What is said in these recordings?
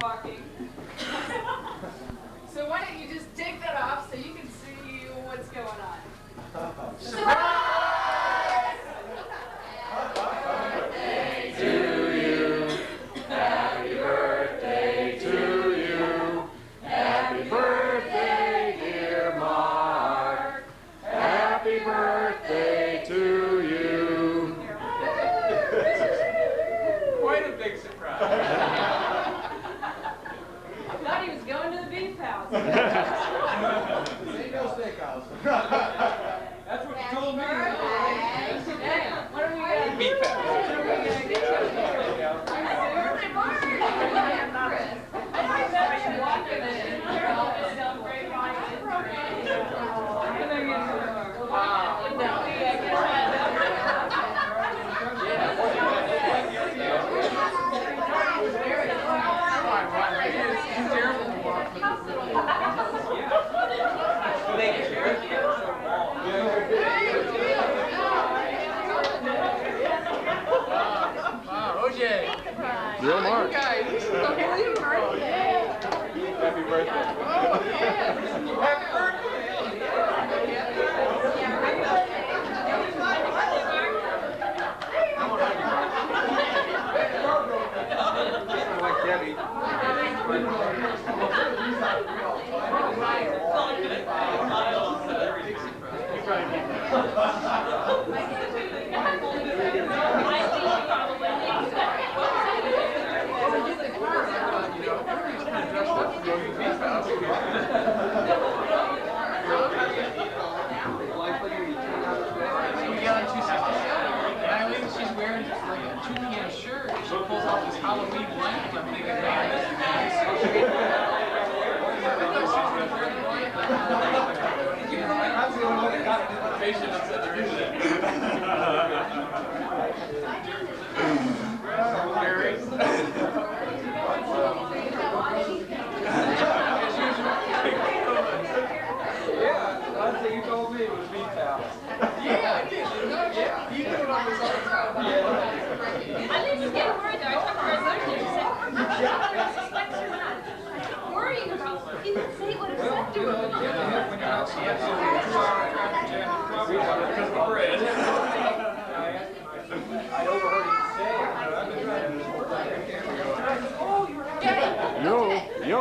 walking. So why don't you just take that off so you can see what's going on? Surprise! Happy birthday to you. Happy birthday to you. Happy birthday, dear Mark. Happy birthday to you. Quite a big surprise. I thought he was going to the beef house. Ain't no steakhouse. That's what you told me. Hey, what are we going to do? Beef house. What are we going to get you? I bet you walking in and celebrate my OJ. Dear Mark. Happy birthday. Oh, yeah. Happy birthday. Like Debbie. She's wearing like a two-can shirt. She pulls off this Halloween blanket. I'm thinking, man, this is nice. I'm the only one that got an invitation and said there is that. Harry. Yeah, last thing you told me was beef house. Yeah, I did. Yeah, you do it on this all the time. Yeah. I didn't just get worried though. I talked to her later and she said, I'm worrying about he didn't say what upset her. Because of the bread. I overheard him say it, but I've been trying to Yo, yo.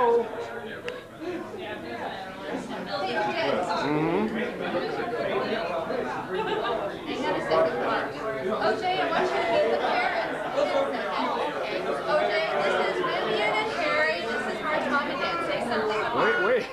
OJ, I want you to meet the parents. OJ, this is Vivian and Harry. This is Mark's mom and dad. Say something. Wait.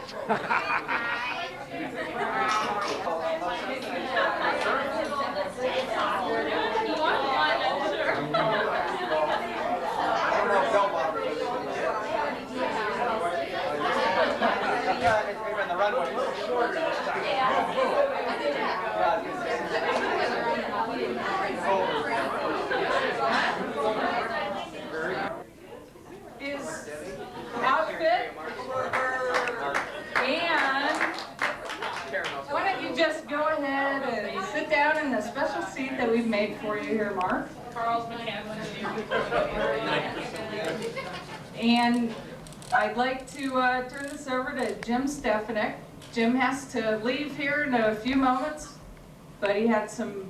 The runway a little shorter this time. His outfit, and why don't you just go ahead and sit down in the special seat that we've made for you here, Mark. Carl's mechanical. And I'd like to turn this over to Jim Stefanik. Jim has to leave here in a few moments, but he had some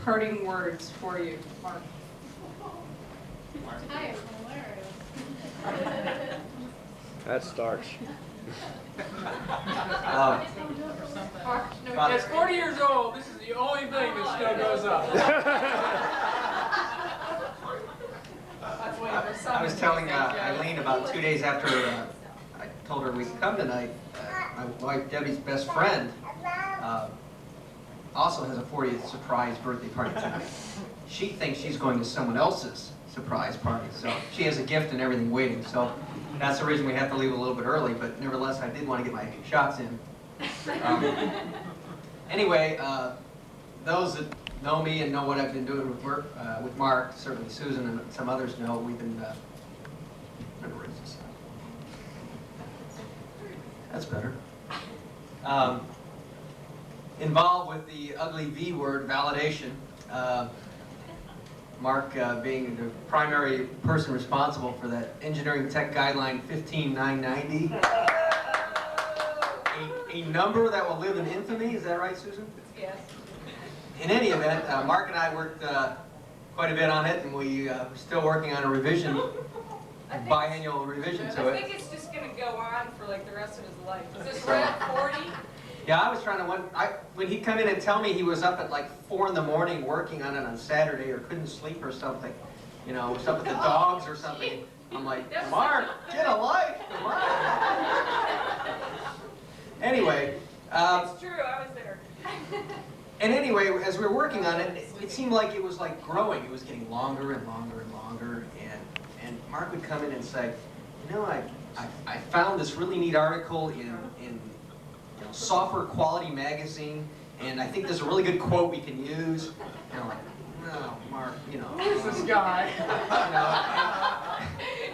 parting words for you, Mark. Hi. That starts. At 40 years old, this is the only thing that still goes up. I was telling Eileen about 2 days after I told her we could come tonight, my wife Debbie's best friend also has a 40th surprise birthday party tonight. She thinks she's going to someone else's surprise party, so she has a gift and everything waiting. So that's the reason we have to leave a little bit early, but nevertheless I did want to get my shots in. Anyway, those that know me and know what I've been doing with work with Mark, certainly Susan and some others know, we've been that's better. Involved with the ugly V word, validation. Mark being the primary person responsible for that Engineering Tech Guideline 15990. A number that will live in infamy, is that right, Susan? Yes. In any event, Mark and I worked quite a bit on it, and we're still working on a revision, biannual revision to I it. think it's just gonna go on for like the rest of his life. Is this right at 40? Yeah, I was trying to when he'd come in and tell me he was up at like 4 in the morning working on it on Saturday or couldn't sleep or something, you know, was up with the dogs or something. I'm like, Mark, get a life, come on. Anyway, It's true, I was there. and anyway, as we were working on it, it seemed like it was like growing. It was getting longer and longer and longer, and Mark would come in and say, you know, I found this really neat article in Software Quality Magazine, and I think there's a really good quote we can use. And I'm like, no, Mark, you know. Who's this guy?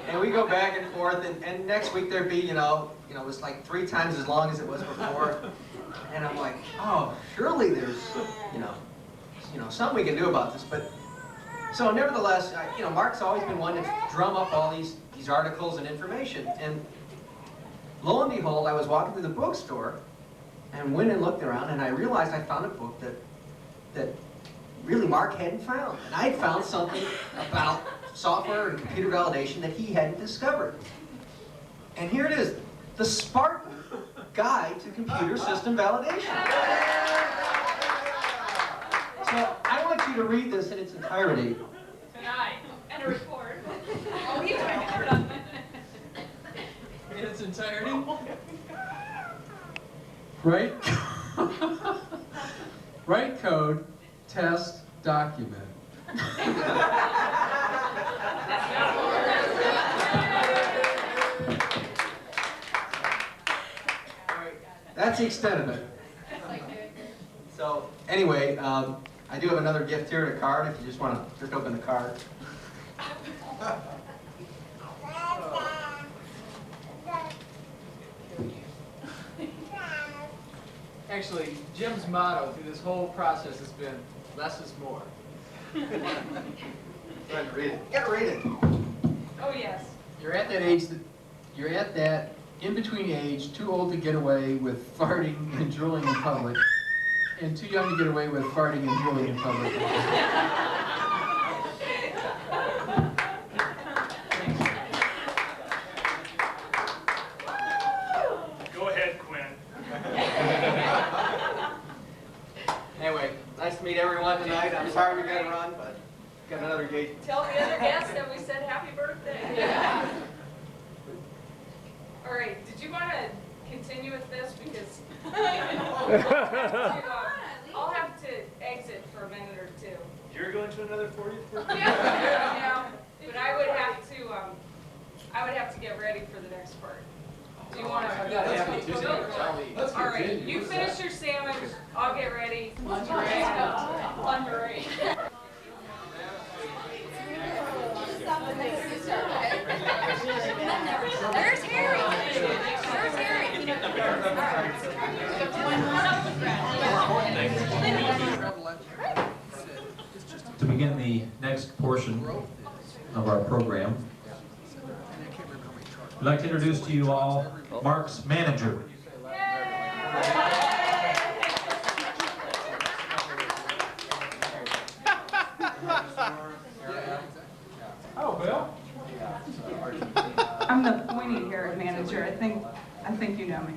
And we go back and forth, and next week there'd be, it was like 3 times as long as it was before. And I'm like, oh, surely there's, something we can do about this. But so nevertheless, Mark's always been one to drum up all these articles and information. And lo and behold, I was walking through the bookstore and went and looked around, and I realized I found a book that really Mark hadn't found. And I had found something about software and computer validation that he hadn't discovered. And here it is, the Spartan Guide to Computer System Validation. So I want you to read this in its entirety. Tonight. And a report. Oh, you can report on that. In its entirety? Write code, test, document. That's the extent of it. So anyway, I do have another gift here, a card, if you just want to just open the card. Actually, Jim's motto through this whole process has been, less is more. Go ahead and read it. You gotta read it. Oh, yes. You're at that age you're at that in-between age, too old to get away with farting and drooling in public, and too young to get away with farting and drooling in public. Go ahead, Quinn. Anyway, nice to meet everyone tonight. I'm sorry we gotta run, but got another gate. Tell the other guests that we said happy birthday. All right, did you want to continue with this? Because I'll have to exit for a minute or two. You're going to another 40th birthday? Yeah, but I would have to get ready for the next part. Do you want to? All right, you finish your sandwich. I'll get ready. Lingerie. There's Harry. There's Harry. To begin the next portion of our program, I'd like to introduce to you all Mark's manager. Oh, Bill? I'm the pointy-haired manager. I think you know me.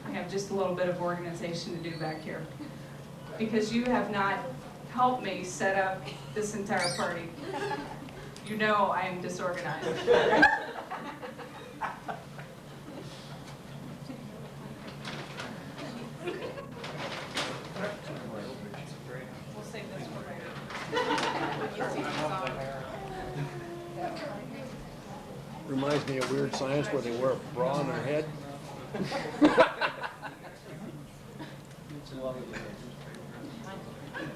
I have just a little bit of organization to do back here. Because you have not helped me set up this entire party. You know I am disorganized. We'll save this for later. Reminds me of Weird Science where they wear a bra on their head.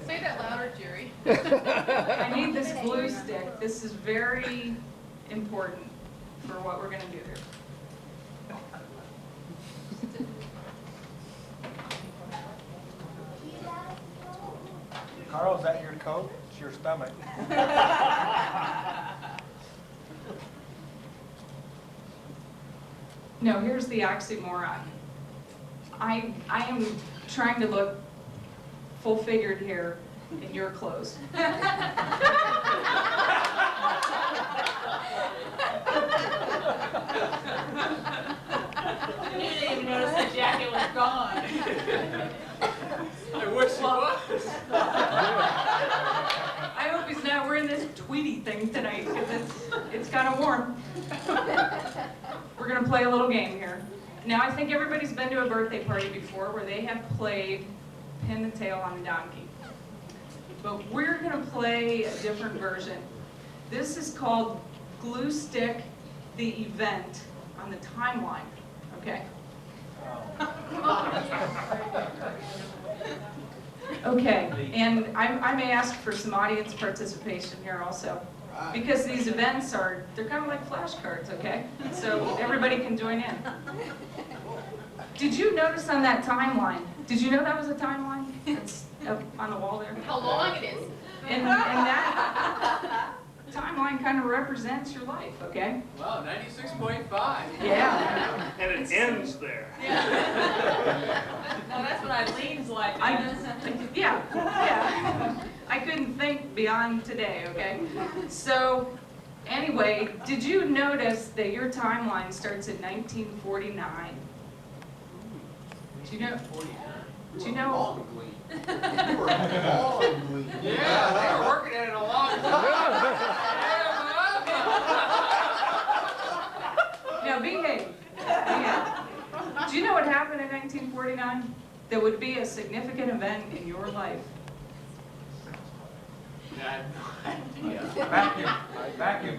Say that louder, Jerry. I need this glue stick. This is very important for what we're going to do here. Carl, is that your coat? It's your stomach. No, here's the oxymoron. I am trying to look full-figured here in your clothes. You didn't even notice the jacket was gone. I wish it was. I hope he's not wearing this Tweety thing tonight, because it's kind of warm. We're gonna play a little game here. Now, I think everybody's been to a birthday party before where they have played Pin the Tail on a Donkey. But we're gonna play a different version. This is called Glue Stick the Event on the Timeline, okay? Okay, and I may ask for some audience participation here also, because these events they're kind of like flashcards, okay? So everybody can join in. Did you notice on that timeline, did you know that was a timeline? It's up on the wall there. How long it is. And that timeline kind of represents your life, okay? Wow, 96.5. Yeah. And it ends there. No, that's what Eileen's like. Yeah. I couldn't think beyond today, okay? So, anyway, did you notice that your timeline starts in 1949? Do you know? Do you know? Yeah, they were working at it a long time. Now, behave. Do you know what happened in 1949 that would be a significant event in your life? Vacuum.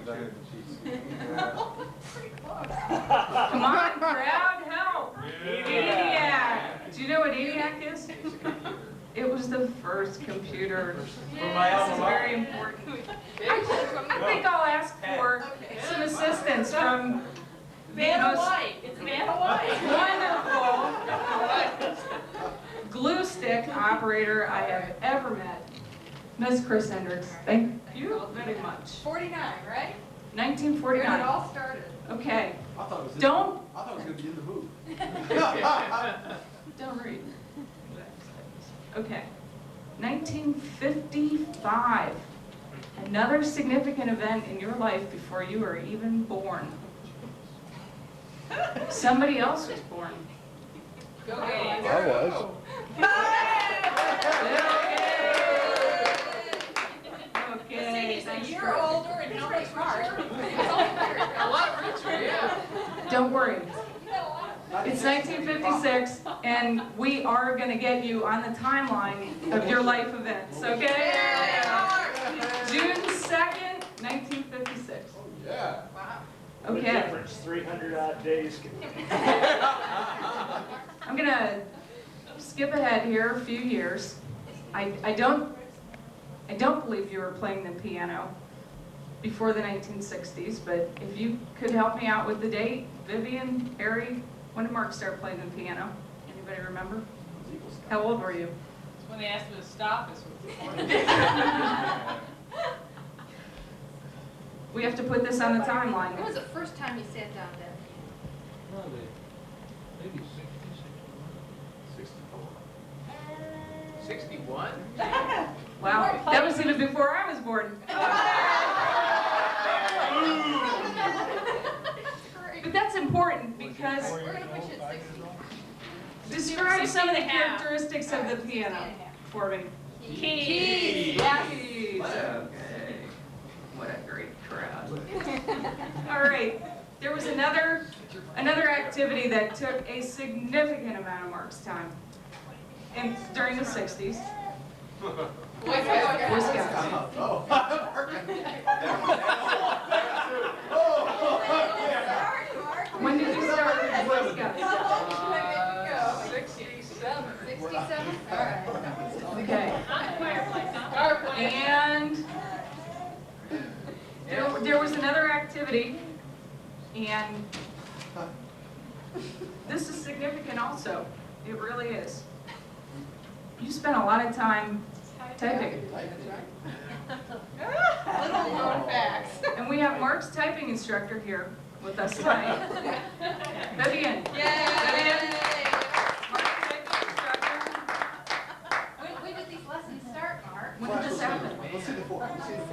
Come on, crowd, help! ENIAC. Do you know what ENIAC is? It was the first computer. This is very important. I think I'll ask for some assistance from Vanna White. It's Vanna White. wonderful glue stick operator I have ever met, Miss Chris Hendricks. Thank you very much. 49, right? When it 1949. all started. Okay. I thought it was Don't I thought it was gonna be in the movie. don't read. Okay. 1955. Another significant event in your life before you were even born. Somebody else was born. Go I Gators. was. Okay, He's a thanks year for- older and how much richer? A lot richer, yeah. Don't worry. It's 1956, and we are going to get you on the timeline of your life events, okay? June 2nd, 1956. Yeah. The Okay. difference, 300 odd days. I'm going to skip ahead here a few years. I don't believe you were playing the piano before the 1960s, but if you could help me out with the date, Vivian, Harry, when did Mark start playing the piano? Anybody remember? How old were you? When they asked me to stop us. We have to put this on the timeline. When was the first time you sat down there? Maybe 61? Wow, that was even before I was born. But that's important because We're gonna put you at 60. describe some of the 60 and a half. characteristics of the piano for me. Keys. Keys. Okay. What a great crowd. All right, there was another activity that took a significant amount of Mark's time during the 60s. Boy Scouts. Oh. When did you start with the Boy Scouts? 67. 67? All right. Okay. And there was another activity, and this is significant also. It really is. You spent a lot of time Typing. Little known facts. And we have Mark's typing instructor here with us tonight. Vivian. Vivian. Mark's typing instructor. When did these lessons start, Mark? When did this happen?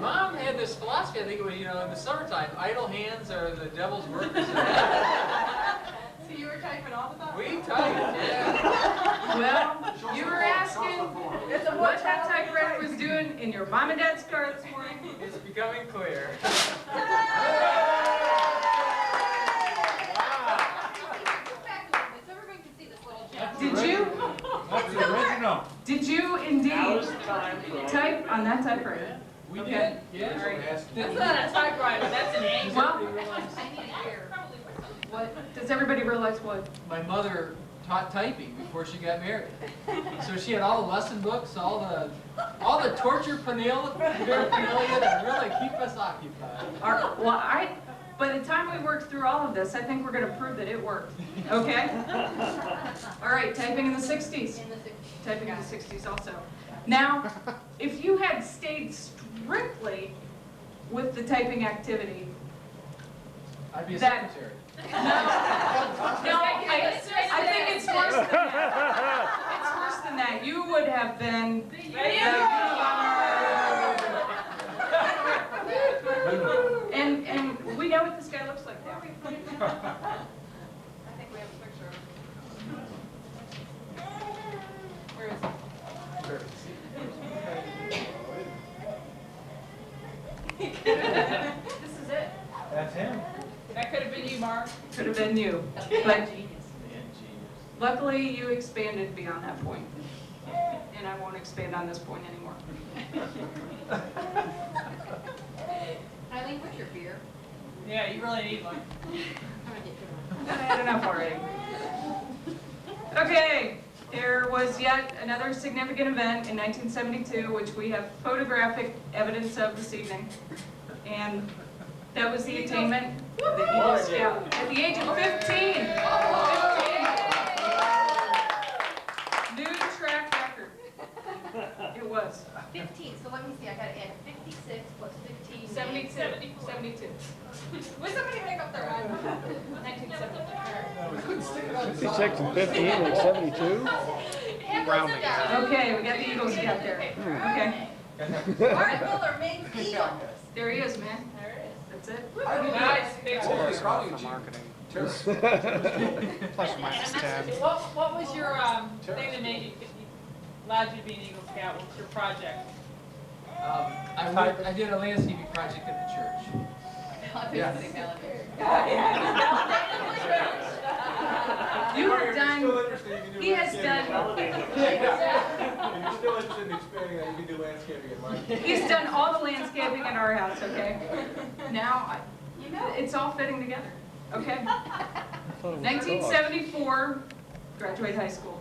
Mom had this philosophy, I think, in the summertime, idle hands are the devil's work. So you were typing all the time? We typed, yeah. Well, you were asking what that typewriter was doing in your mom and dad's car this morning. It's becoming clear. Did you indeed type on that typewriter? We Okay. did, yeah. That's not a typewriter, that's an angel. Well, I need a year. what, does everybody realize what? My mother taught typing before she got married. So she had all the lesson books, all the torture paraphernalia that really keep us occupied. By the time we work through all of this, I think we're going to prove that it worked. Okay? All right, typing in the 60s. Typing in the 60s also. Now, if you had stayed strictly with the typing activity, I'd be a That- secretary. no, I think it's worse than that. It's worse than that. You would have been and we know what this guy looks like now. I think we have a picture of it. Where is it? This is it. That's him. That could have been you, Mark. Could have been you, but luckily you expanded beyond that point, and I won't expand on this point anymore. Eileen, what's your beer? Yeah, you really need one. I had enough already. Okay, there was yet another significant event in 1972, which we have photographic evidence of this evening, and that was the attainment of the Eagle Scout at the age of 15. 15. New track record. It was. 15, so let me see, I gotta add 56 plus 15. 72. Would somebody make up their mind? 1972. 56 and 15 and 72? Rounding out. Okay, we got the Eagle Scout there. Okay, Mark Miller made Eagle. there he is, man. There it is. That's it. Nice picture. What was your thing that made you, allowed you to be an Eagle Scout? What's your project? I did a landscaping project at the church. Yes. You have done, he has done, You're still interested in expanding that, you can do landscaping at mine. he's done all the landscaping in our house, okay? Now, you know, it's all fitting together, okay? 1974, graduate high school.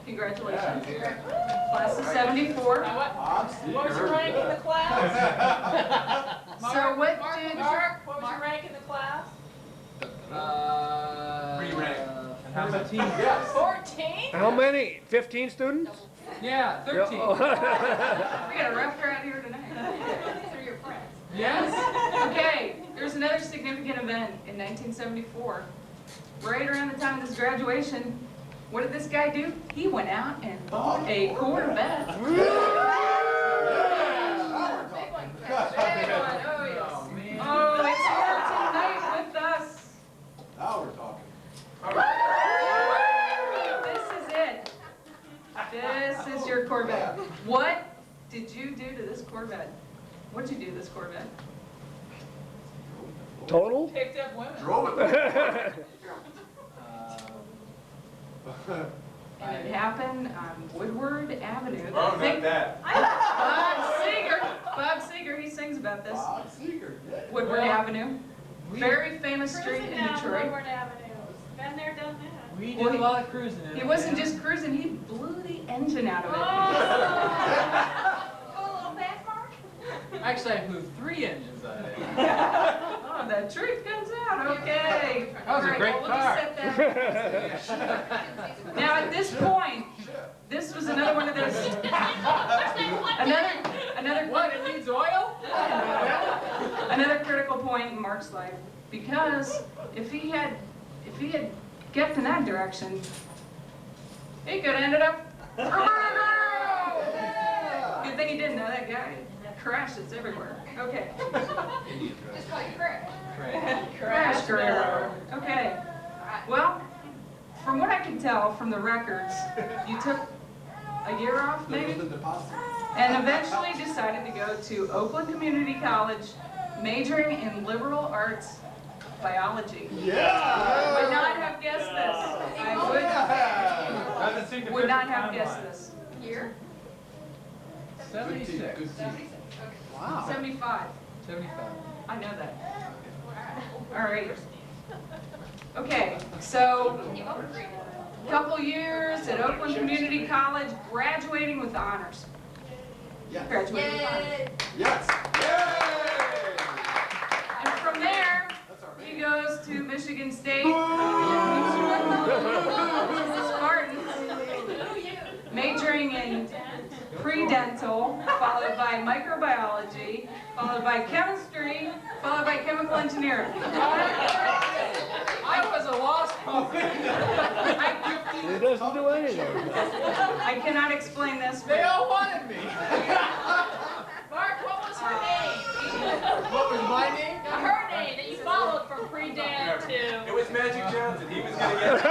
Congratulations. Class of 74. What was your rank in the class? So what did, Mark, what was your rank in the class? How many? 14. Yes. 14? How many? 15 students? Yeah, 13. we got a rough crowd here tonight. These are your friends. Yes. Okay, there's another significant event in 1974. Right around the time of this graduation, what did this guy do? He went out and bought a Corvette. Big one. Big one, oh yes. Oh, it's here tonight with us. Now we're talking. This is it. This is your Corvette. What did you do to this Corvette? What did you do to this Corvette? Total? Picked up women. Drove it. And it happened on Woodward Avenue. Oh, not that. Bob Seeger, he sings about this. Secret, yeah. Woodward Avenue, very famous street in Detroit. Woodward Avenue. Been there, done that. We did a lot of cruising in it. He wasn't just cruising, he blew the engine out of it. Go a little fast, Mark? Actually, I blew 3 engines out of it. Oh, the truth comes out, okay. That was a All right, great well, we'll just car. set that. Now, at this point, this was another one of those, Another What, it needs oil? another critical point in Mark's life, because if he had kept in that direction, he could have ended up. Good thing he didn't know that guy crashes everywhere. Okay. Just call you Craig. Crash Guerrero. Okay. Well, from what I can tell from the records, you took a year off, maybe? And eventually decided to go to Oakland Community College, majoring in liberal arts biology. Yeah! Would not have guessed this. I would not have guessed this. Year? 76. 75. 75. I know that. All right. Okay, so a couple years at Oakland Community College, graduating with honors. Yes. Graduating with honors. Yay! Yes! Yay! And from there, he goes to Michigan State. Spartans, majoring in pre-dental, followed by microbiology, followed by chemistry, followed by chemical engineering. I was a lost puppy. He doesn't do anything. I cannot explain this, They but all wanted me. Mark, what was her name? What was my name? Her name that you followed from pre-dad It to. was Magic Johnson. He was gonna get it.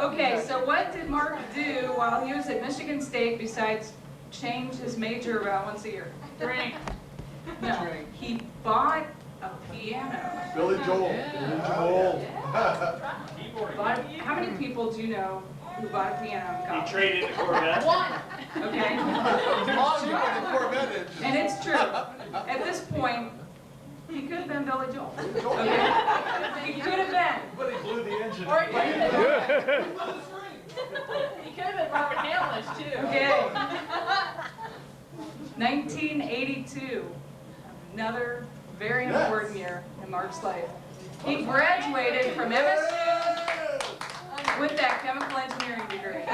okay, so what did Mark do while he was at Michigan State besides change his major about once a year? Drink. No, he bought a piano. Billy Joel. How many people do you know who bought a piano in college? Traded the Corvette. One. Okay, and it's true. At this point, he could have been Billy Joel. Okay, he could have been. But he blew the engine. Or he could have been. He could have been Robert Hamlish too. Okay. 1982, another very important year in Mark's life. He graduated from MSU with that chemical engineering degree.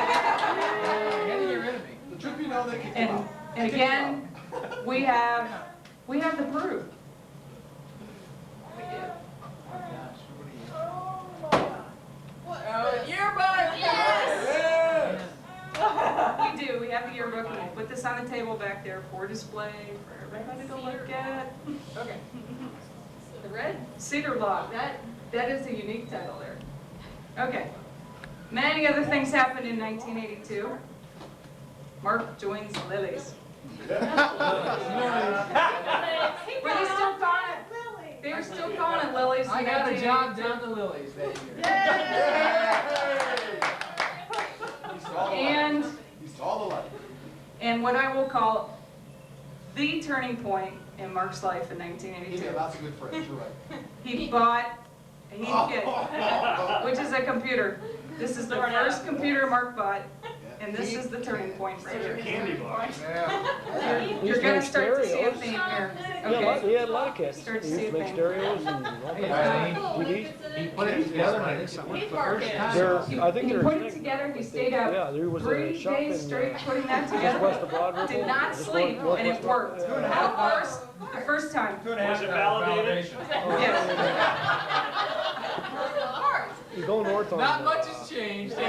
Get rid of me. The truth be known, they kicked him And, out. and again, we have the proof. Yearbook, yes! We do. We have the yearbook, and we'll put this on the table back there for display for everybody to look at. Okay. The red cedar log. That is a unique title there. Okay. Many other things happened in 1982. Mark joins the Lilies. Were they still calling it? They were still calling it Lilies. in I got a job 1982. down the Lilies that year. And He's all the light. and what I will call the turning point in Mark's life in He's 1982. got lots of good friends, you're right. He bought a heat kit, which is a computer. This is the first computer Mark bought, and this is the turning point right here. Candy bar. Yeah. You're gonna start to see a theme here, okay? He had a lot of kits. He Start to used see to a make thing. stereos and all kinds of DVDs. He put it together and I think it worked the first time. I think He they're put it connected. together, he stayed Yeah, up there was a 3 shop days in, straight putting that just west together. of Broad Ripple. Did not just sleep, northwest and it worked. Broad- The first time. Was it validated? Yes. You go north on. Not much has changed. Okay,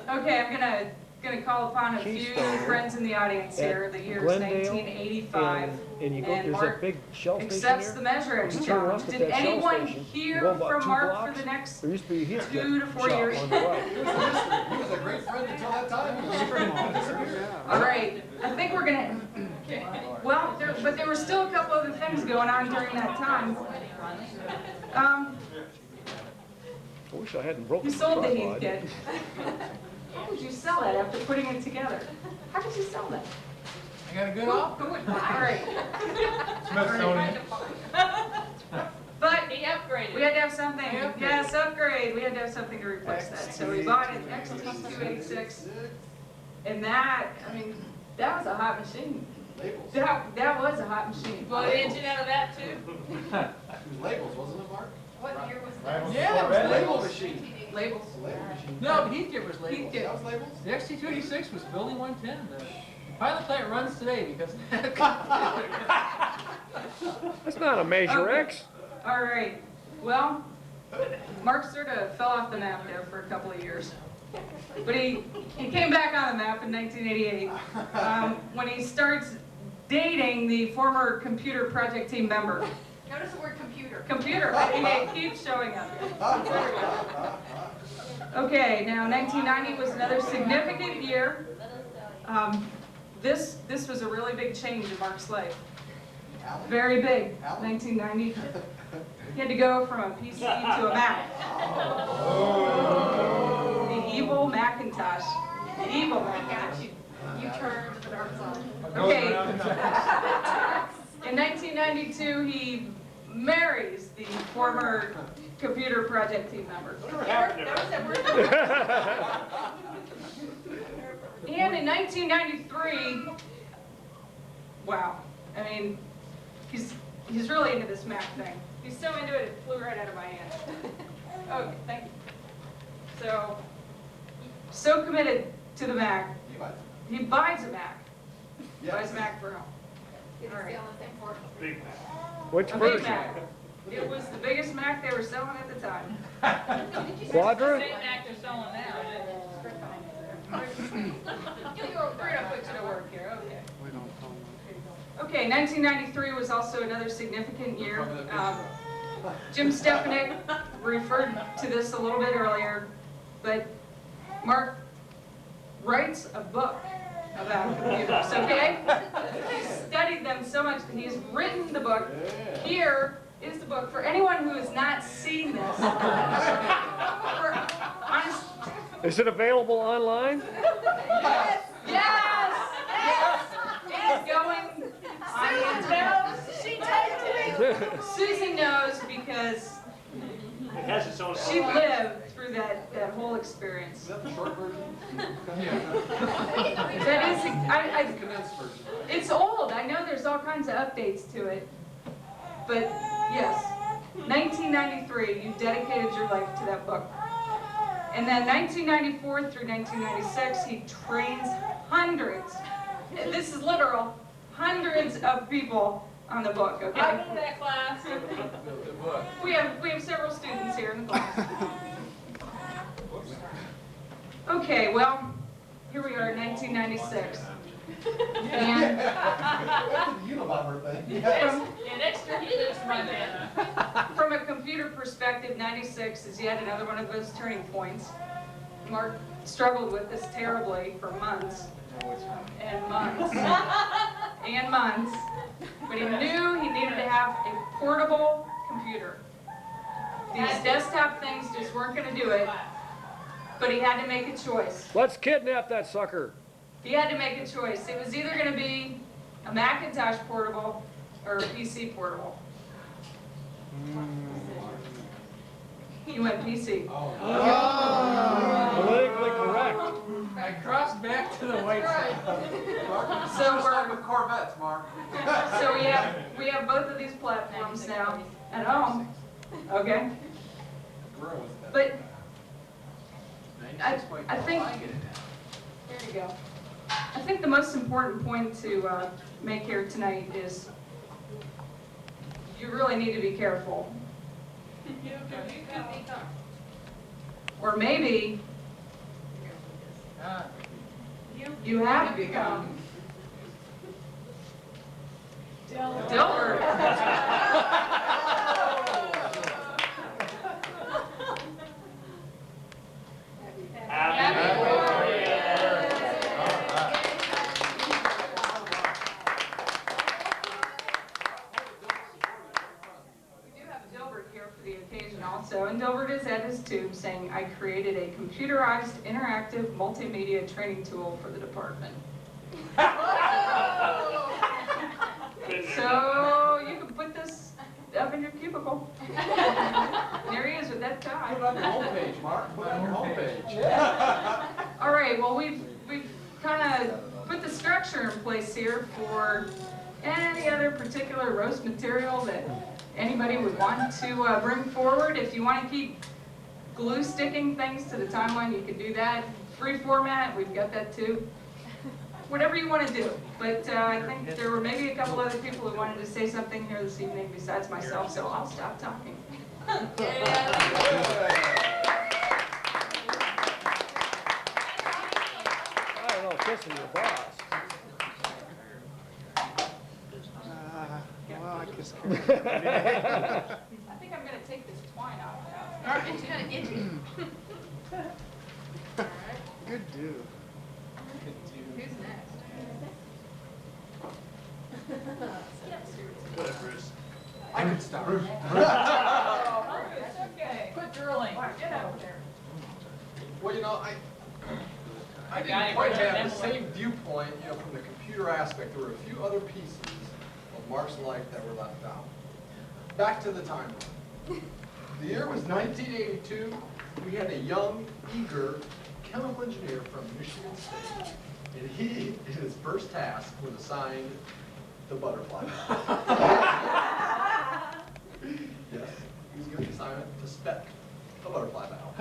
I'm gonna call upon a few Keystone. friends in the audience here. The year is Glendale, 1985. And you go, and there's Mark that big shell station Accepts the there. measure You exchange. turn left at Did that shell anyone station, you hear go about from 2 Mark for blocks, the next there used to be a heat 2 to 4 shop years? on the right. He was a great friend until that time. All right, I think we're gonna, well, but there were still a couple other things going on during that time. I wish I hadn't broken You the sold the heat tripod. kit. How did you sell that after putting it together? How did you sell that? I got a good offer. All right. Smithsonian. But He upgraded. we had to have something, yes, upgrade, we had to have something to replace that. So we bought an XT286. And that, I mean, that was a hot machine. Labels. That was a hot machine. Blow the engine out of that too? It was labels, wasn't it, Mark? What year was that? Yeah, it was Label labels. machine. Labels. No, the heat giver was labeled. Heat giver. The XT286 was building 110. The pilot plant runs today because That's not a Measure Okay. X. All right. Well, Mark sort of fell off the map there for a couple of years. But he came back on the map in 1988 when he starts dating the former computer project team member. Notice the word computer. Computer, it keeps showing up. There we go. Okay, now 1990 was another significant year. This was a really big change in Mark's life. Very big, 1990. He had to go from a PC to a Mac. The evil Macintosh. The evil Macintosh. You turned to the dark side. Okay. In 1992, he marries the former computer project team member. And in 1993, wow, I mean, he's really into this Mac thing. He's so into it, it flew right out of my hand. Okay, thank you. So committed to the Mac, he buys a Mac. Buys a Mac for him. It's All right. on the same board. Big Mac. Which A big version? Mac. It was the biggest Mac they were selling at the time. Quadrant? Same Mac they're selling now. We're gonna put you to work here, okay. Okay, 1993 was also another significant year. Jim Stefanik referred to this a little bit earlier, but Mark writes a book about computers, okay? He's studied them so much that he's written the book. Here is the book. For anyone who has not seen this, Is it available online? Yes! It's going on the internet. She typed it. Susan knows because It has its own. she lived through that whole experience. Is that the short version? That is, The condensed version. it's old. I know there's all kinds of updates to it. But yes, 1993, you dedicated your life to that book. And then 1994 through 1996, he trains hundreds, this is literal, hundreds of people on the book, I okay? won that class. the book. We have several students here in the class. Okay, well, here we are in 1996. And That's the Unabomber thing. And extra heat is my man. from a computer perspective, 96 is yet another one of those turning points. Mark struggled with this terribly for months and months and months, but he knew he needed to have a portable computer. These desktop things just weren't going to do it, but he had to make a choice. Let's kidnap that sucker. He had to make a choice. It was either going to be a Macintosh portable or a PC portable. He went PC. Politically correct. I crossed back to the white side. So we're with Corvettes, Mark. So we have both of these platforms now at home, okay? But I think, there you go. I think the most important point to make here tonight is you really need to be careful. Or maybe you have become Dilbert. Also, and Dilbert is at his tube saying, I created a computerized interactive multimedia training tool for the department. So you can put this up in your cubicle. There he is with that tie. Put it on your homepage, Mark. Put it on your homepage. All right, well, we've kind of put the structure in place here for any other particular roast material that anybody would want to bring forward. If you want to keep glue sticking things to the timeline, you can do that. Free format, we've got that too. Whatever you want to do. But I think there were maybe a couple other people who wanted to say something here this evening besides myself, so I'll stop talking. I don't know, kissing your boss. Well, I guess. I think I'm going to take this twine off now. All right, it's kind of itchy. Good do. Who's next? Go ahead, Bruce. I could start. Oh, it's okay. Quit drooling. Get out there. Well, you know, I Got didn't it, quite right have there. the same viewpoint, you know, from the computer aspect. There were a few other pieces of Mark's life that were left out. Back to the timeline. The year was 1982. We had a young, eager chemical engineer from Michigan State. And he, in his first task, was assigned the butterfly. Yes, he was given the assignment to spec a butterfly valve.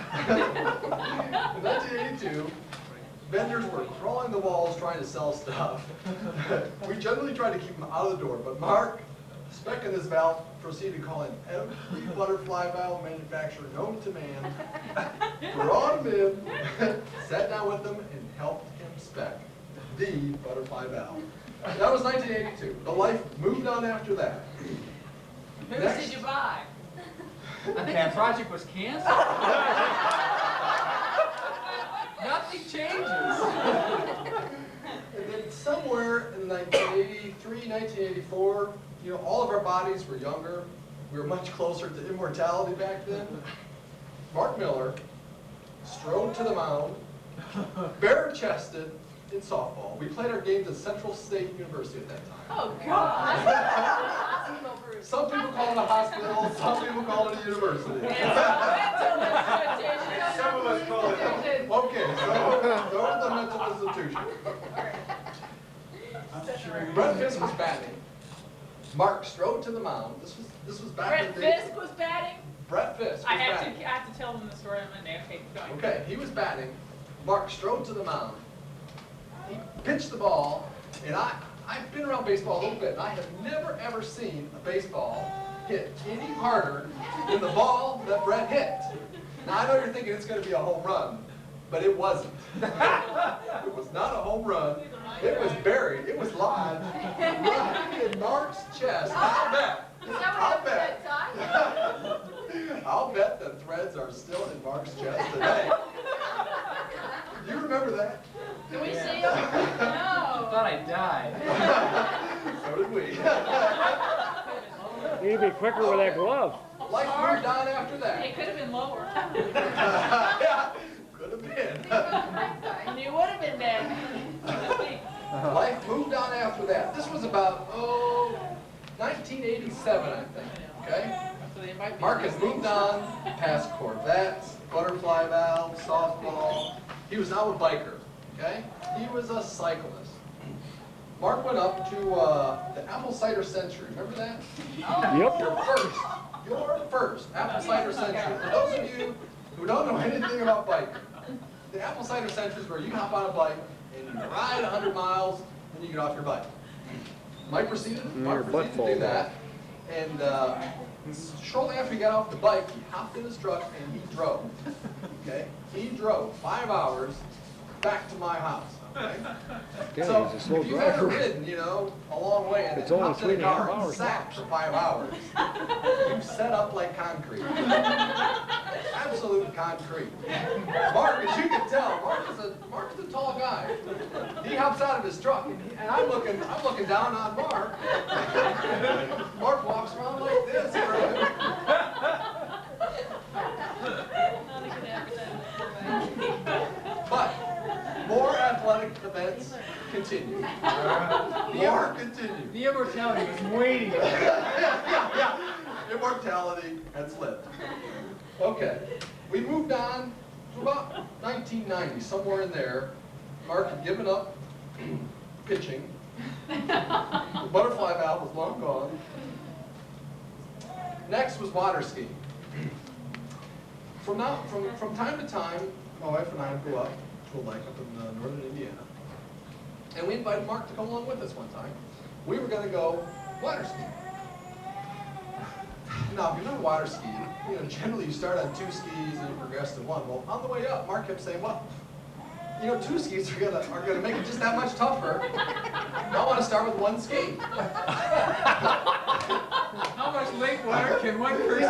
In 1982, vendors were crawling the walls trying to sell stuff. We generally tried to keep them out of the door, but Mark, spec'ing this valve, proceeded to call in every butterfly valve manufacturer known to man, brought them in, sat down with them, and helped him spec the butterfly valve. That was 1982. The life moved on after that. Whose Next. did you buy? I think the project was canceled. Nothing changes. And then somewhere in 1983, 1984, you know, all of our bodies were younger. We were much closer to immortality back then. Mark Miller strode to the mound, bare-chested in softball. We played our games at Central State University at that time. Oh, God. Hospital, Bruce. Some people call it a hospital, some people call it a university. Some of us call it. Okay, so it's a mental institution. Brett Fisk was batting. Mark strode to the mound. This was back in Brett the day. Fisk was batting? Brett Fisk was I batting. have to tell them the story on Monday. Okay, keep going. Okay, he was batting. Mark strode to the mound. He pitched the ball, and I've been around baseball a little bit, and I have never ever seen a baseball hit any harder than the ball that Brett hit. Now I know you're thinking it's going to be a home run, but it wasn't. It was not a home run. It was buried. It was lodged right in Mark's chest. I'll bet. Is that I'll what happened bet. that time? I'll bet the threads are still in Mark's chest today. Do you remember that? Can we see him? I No. thought I died. So did we. You need to be quicker with that glove. Life moved on after that. It could have been lower. Yeah, could have been. And you would have been dead. Life moved on after that. This was about, 1987, I think, okay? So they might be Mark has moved on past Corvettes, butterfly valve, softball. He was now a biker, okay? He was a cyclist. Mark went up to the Apple Cider Century. Remember that? Yep. Your first Apple Cider Century. For those of you who don't know anything about biking, the Apple Cider Century is where you hop on a bike and you ride 100 miles, and you get off your bike. Mark proceeded to do that, and shortly after he got off the bike, he hopped in his truck and he drove. Okay, he drove 5 hours back to my house. Okay, Yeah, so he's a slow if you've ever driver. ridden, you know, a long way and It's then only hopped in a 3.5 car and hours sat for 5 hours, you set up like concrete. Absolute concrete. Mark, as you can tell, Mark is a tall guy. He hops out of his truck, and I'm looking down on Mark. Mark walks around like this. But more athletic events continue. More continue. The immortality was waiting. Yeah. Immortality had slipped. Okay, we moved on to about 1990, somewhere in there. Mark had given up pitching. The butterfly valve was long gone. Next was water skiing. from time to time, my wife and I would go up to a lake up in northern Indiana. And we invited Mark to come along with us one time. We were gonna go water skiing. Now, if you remember water skiing, you know, generally you start on 2 skis and you progress to 1. Well, on the way up, Mark kept saying, well, you know, 2 skis are gonna make it just that much tougher. I want to start with 1 ski. How much lake water can one person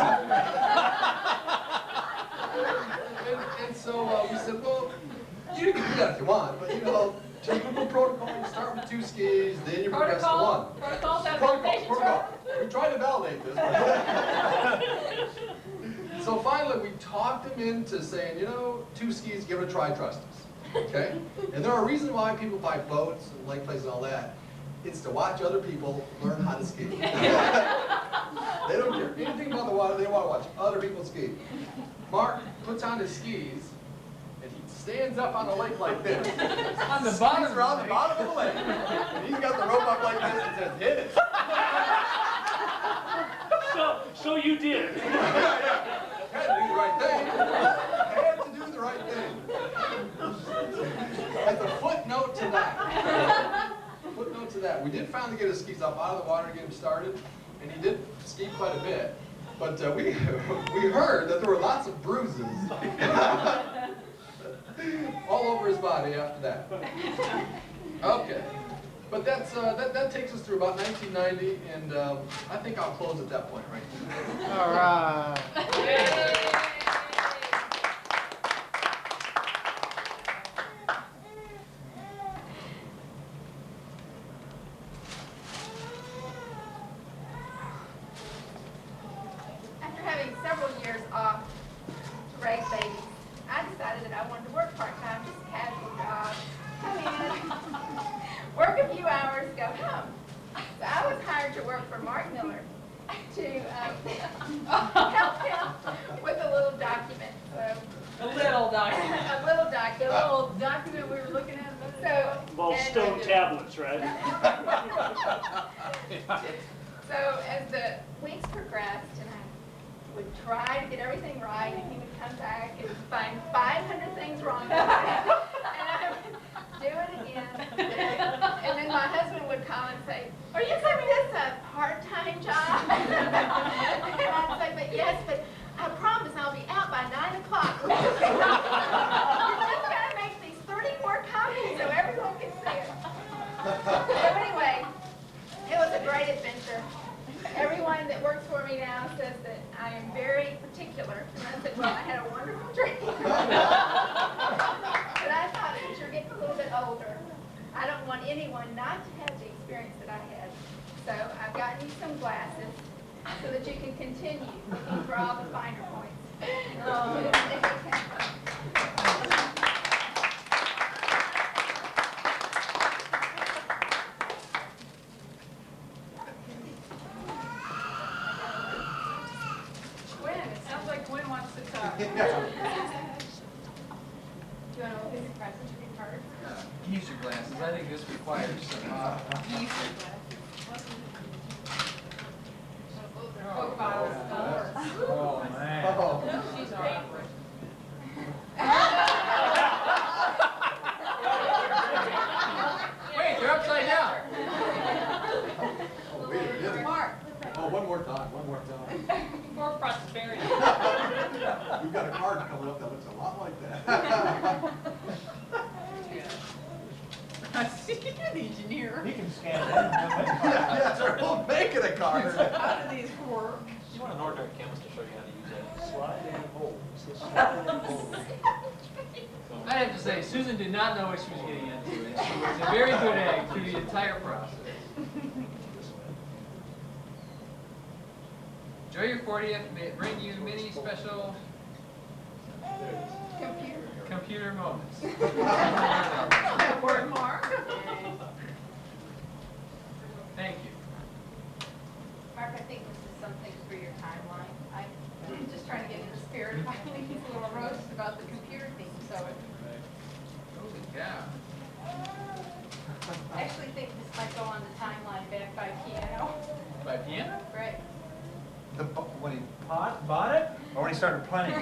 And so we said, well, you can do that if you want, but you know, typical protocol, you start with 2 skis, then you progress to 1. Protocol, that validation Protocol. We tried to validate this. So finally, we talked him into saying, you know, 2 skis, give it a try, trust us. Okay? And there are reasons why people buy boats and lake places and all that. It's to watch other people learn how to ski. They don't care anything about the water, they want to watch other people ski. Mark puts on his skis, and he stands up on the lake like this. on the bottom? Skis are on the bottom of the lake. And he's got the rope up like this and says, hit it. So you did. Yeah. Had to do the right thing. Had to do the right thing. As a footnote to that, we did finally get his skis up out of the water and get him started, and he did ski quite a bit. But we heard that there were lots of bruises all over his body after that. Okay, but that takes us through about 1990, and I think I'll close at that point right now. All right. After having several years off to raise babies, I decided that I wanted to work part-time, just a casual job. Come in, work a few hours, go home. So I was hired to work for Mark Miller to help him with a little document. So A little document. a little document. The little document we were looking at. So, Involves and- stone tablets, right? So as the weeks progressed, and I would try to get everything right, and he would come back and find 500 things wrong with it, and I would do it again. And then my husband would call and say, "Are you giving this a part-time job?" And I'd say, "But yes, but I promise I'll be out by 9 o'clock. You just gotta make these 30 more copies so everyone can see it." So anyway, it was a great adventure. Everyone that works for me now says that I am very particular. And I said, well, I had a wonderful dream. But I thought, as you're getting a little bit older, I don't want anyone not to have the experience that I had. So I've gotten you some glasses so that you can continue looking for all the finer points. Gwen wants to talk. Do you want to look at the present card? Geezer glasses. I think this requires some. Profiles. Oh man. She's great. Wait, they're upside down. Oh, wait a minute. Mark. Oh, one more time. For prosperity. We've got a card coming up that looks a lot like that. You're the engineer. He can scan That's right, we'll make it a card. How do these work? You want an ordinary canvas to show you how to use it? Slide and hold. I have to say, Susan did not know what she was getting into, and she was a very good egg through the entire process. Enjoy your 40th. May it bring you many special computer moments. That word, Mark. Thank you. Mark, I think this is something for your timeline. I'm just trying to get in the spirit of finding these little roasts about the computer thing, so Holy cow. I actually think this might go on the timeline back by piano. By piano? Right. When he Bought it? or when they started playing.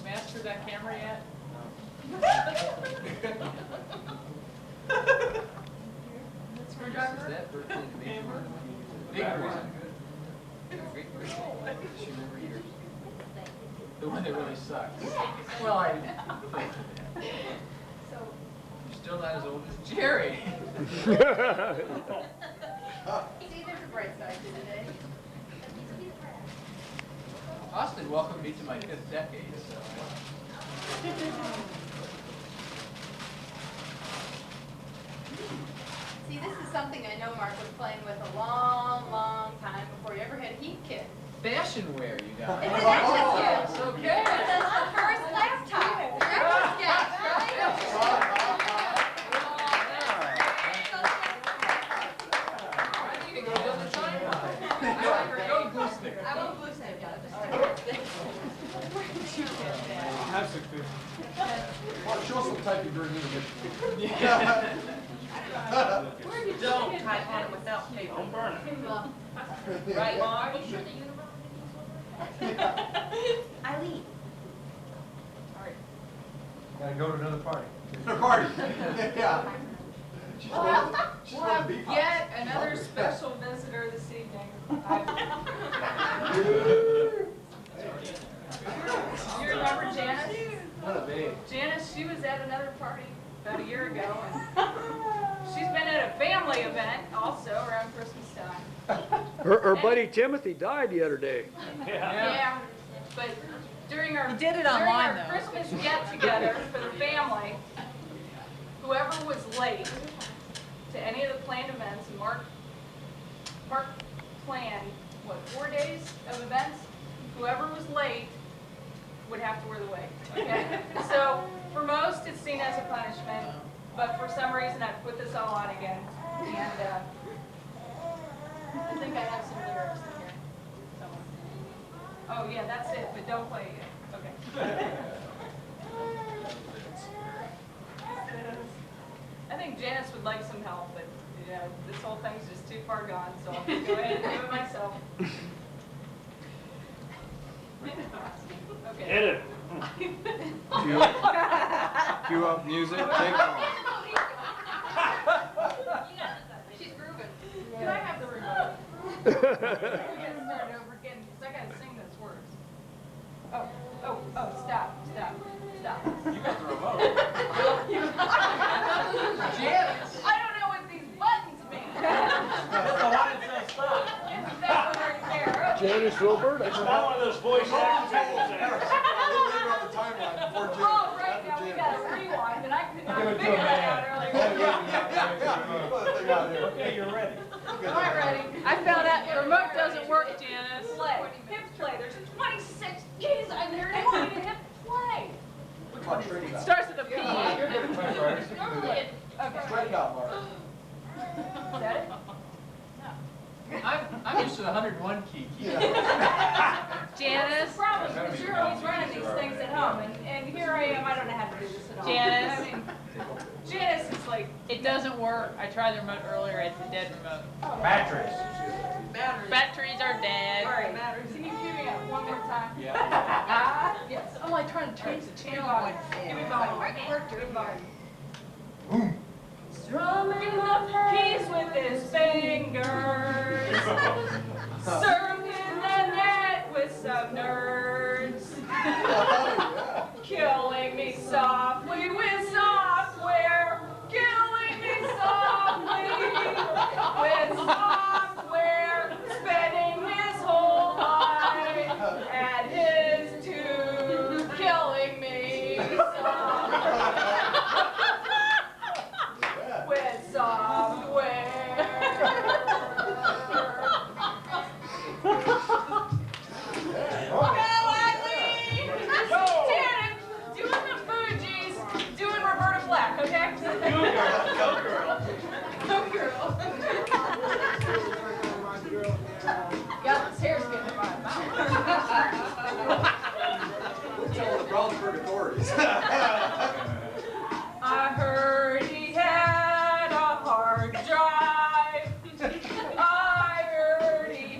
Master that camera yet? Is that birthday to me? Big one. The one that really sucks. Well, I didn't think of that. You're still not as old as Jerry. See, there's a bright side to today. Austin welcomed me to my 5th decade, so. See, this is something I know Mark was playing with a long, long time before you ever had heat kit. Fashion wear, you guys. It's an action kit. It's okay. It's a first laptop. First sketch, right? I need to go to the time. Go glue stick. I won't glue stick yet. Have some food. Mark, show us some typing during the Don't type on it without paper. Don't burn it. Right, Mark? Are you sure the uniform Eileen. Gotta go to another party. Party. Yeah. She's We'll going have, to- she's we'll going to have be yet another special visitor this evening. You remember Janice? Janice, she was at another party about a year ago, and she's been at a family event also around Christmas time. Her buddy Timothy died the other day. Yeah, but during our, He did it during online, our though. Christmas get-together for the family, whoever was late to any of the planned events, and Mark planned, what, 4 days of events? Whoever was late would have to wear the wig, okay? So for most, it's seen as a punishment, but for some reason, I've put this all on again, and I think I have some lyrics in here somewhere. Oh, yeah, that's it, but don't play it yet. Okay. I think Janice would like some help, but yeah, this whole thing's just too far gone, so I'll go ahead and do it myself. Okay. Hit it. Cue up music, take off. She's grooving. Can I have the remote? We're gonna start over again, because I gotta sing those words. Oh, stop. You got the remote. Janice! I don't know what these buttons mean. That's the one that says stop. That one right there. Okay. Janice Wilbert? It's not one of those voice actors. A little later on the timeline before Jim. Oh, right, now we gotta rewind, and I could not figure that out earlier. Okay, you're ready. Am I ready? I found out the remote doesn't work, Janice. Play, hit play, there's 26 keys on there, they want me to hit play. It starts with a P. Normally it, okay. Spread it out, Mark. Is that it? I'm used to the 101 key. That's Janice? the problem, because you're always running these things at home, and here I am, I don't know how to do this at all. Janice? I mean, Janice is like, It doesn't work. I tried the remote earlier. It's a dead remote. Batteries. Batteries are dead. all right, can you give me that one more time? Yeah. Yes. I'm like trying to change the Give me channel. volume. Give me volume. Give me volume. Strumming the keys with his fingers, circling the net with some nerds, killing me softly with software, killing me softly with software, spending his whole life at his tube, killing me softly. With software. Okay, Eileen! Janet, doing the Fugees, doing Roberta Flack, okay? Go girl. Go girl. Yeah, this hair's getting in my mouth. Tell the Brownsburg authorities. I heard he had a hard drive. I heard he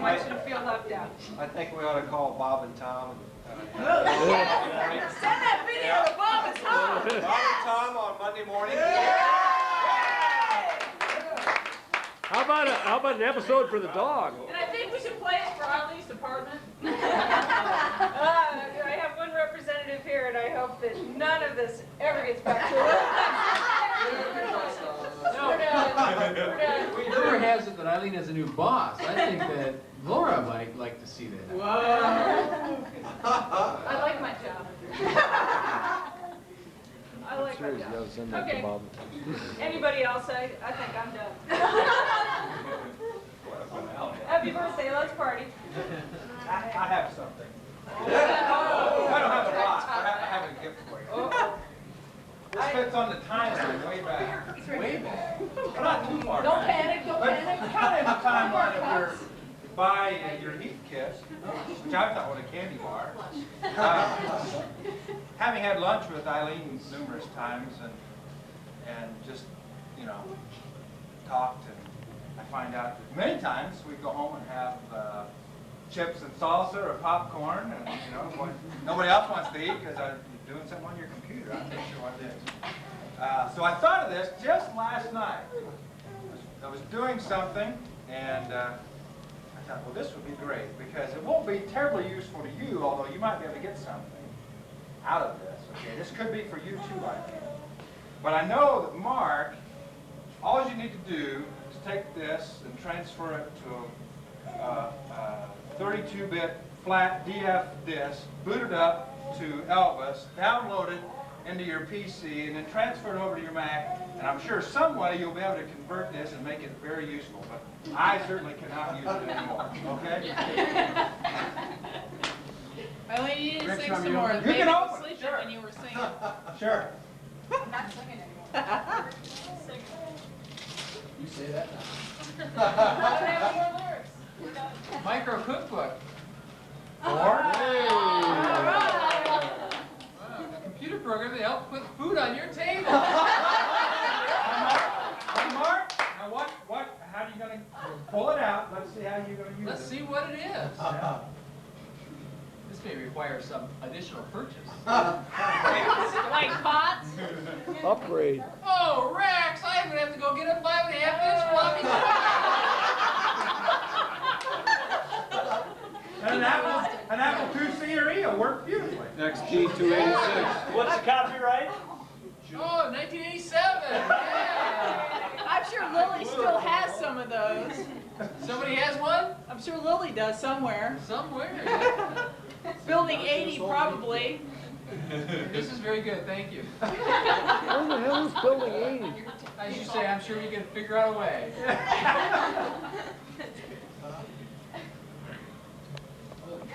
want you to feel left out. I think we ought to call Bob and Tom. Send that video to Bob and Tom. Bob and Tom on Monday morning. How about an episode for the dog? And I think we should play it for Eileen's department. I have one representative here, and I hope that none of this ever gets back to us. No, rumor has it that Eileen has a new boss. I think that Laura might like to see that. I like my job. I like my job. Okay. Anybody else? I think I'm done. Happy birthday, let's party. I have something. I don't have a lot, but I have a gift for you. This fits on the timeline way back. Way back. Well, not too far Don't back. panic, don't But panic. kind of the timeline of your buy your Heath Kiss, which I thought was a candy bar. Having had lunch with Eileen numerous times and just, you know, talked, and I find out that many times we go home and have chips and salsa or popcorn, and you know, nobody else wants to eat because I'm doing something on your computer. I'm not sure what it is. So I thought of this just last night. I was doing something, and I thought, well, this would be great because it won't be terribly useful to you, although you might be able to get something out of this. Okay, this could be for you too, I think. But I know that Mark, all you need to do is take this and transfer it to a 32-bit flat DF disk, boot it up to Elvis, download it into your PC, and then transfer it over to your Mac. And I'm sure some way you'll be able to convert this and make it very useful. But I certainly cannot use it anymore. Okay? Eileen, you need to Rick, sing you some more. want You Maybe can you open it, sleeping sure. when you were singing. Sure. I'm not singing anymore. You say that now. I don't have any more lyrics. We're done. Micro cookbook. Four. Wow, the computer program that helps put food on your table. Hey, Mark, now how are you going to pull it out? Let's see how you're going to use Let's it. see what it is. This may require some additional purchase. Like pots? Upgrade. Oh, Rex, I'm going to have to go get a 5.5-inch floppy And an Apple IIc will work beautifully. XG286. What's the copyright? Oh, 1987. Yeah. I'm sure Lily still has some of those. Somebody has one? I'm sure Lily does somewhere. Somewhere. Building 80 probably. This is very good, thank you. Where the hell is building 80? As you say, I'm sure we can figure out a way.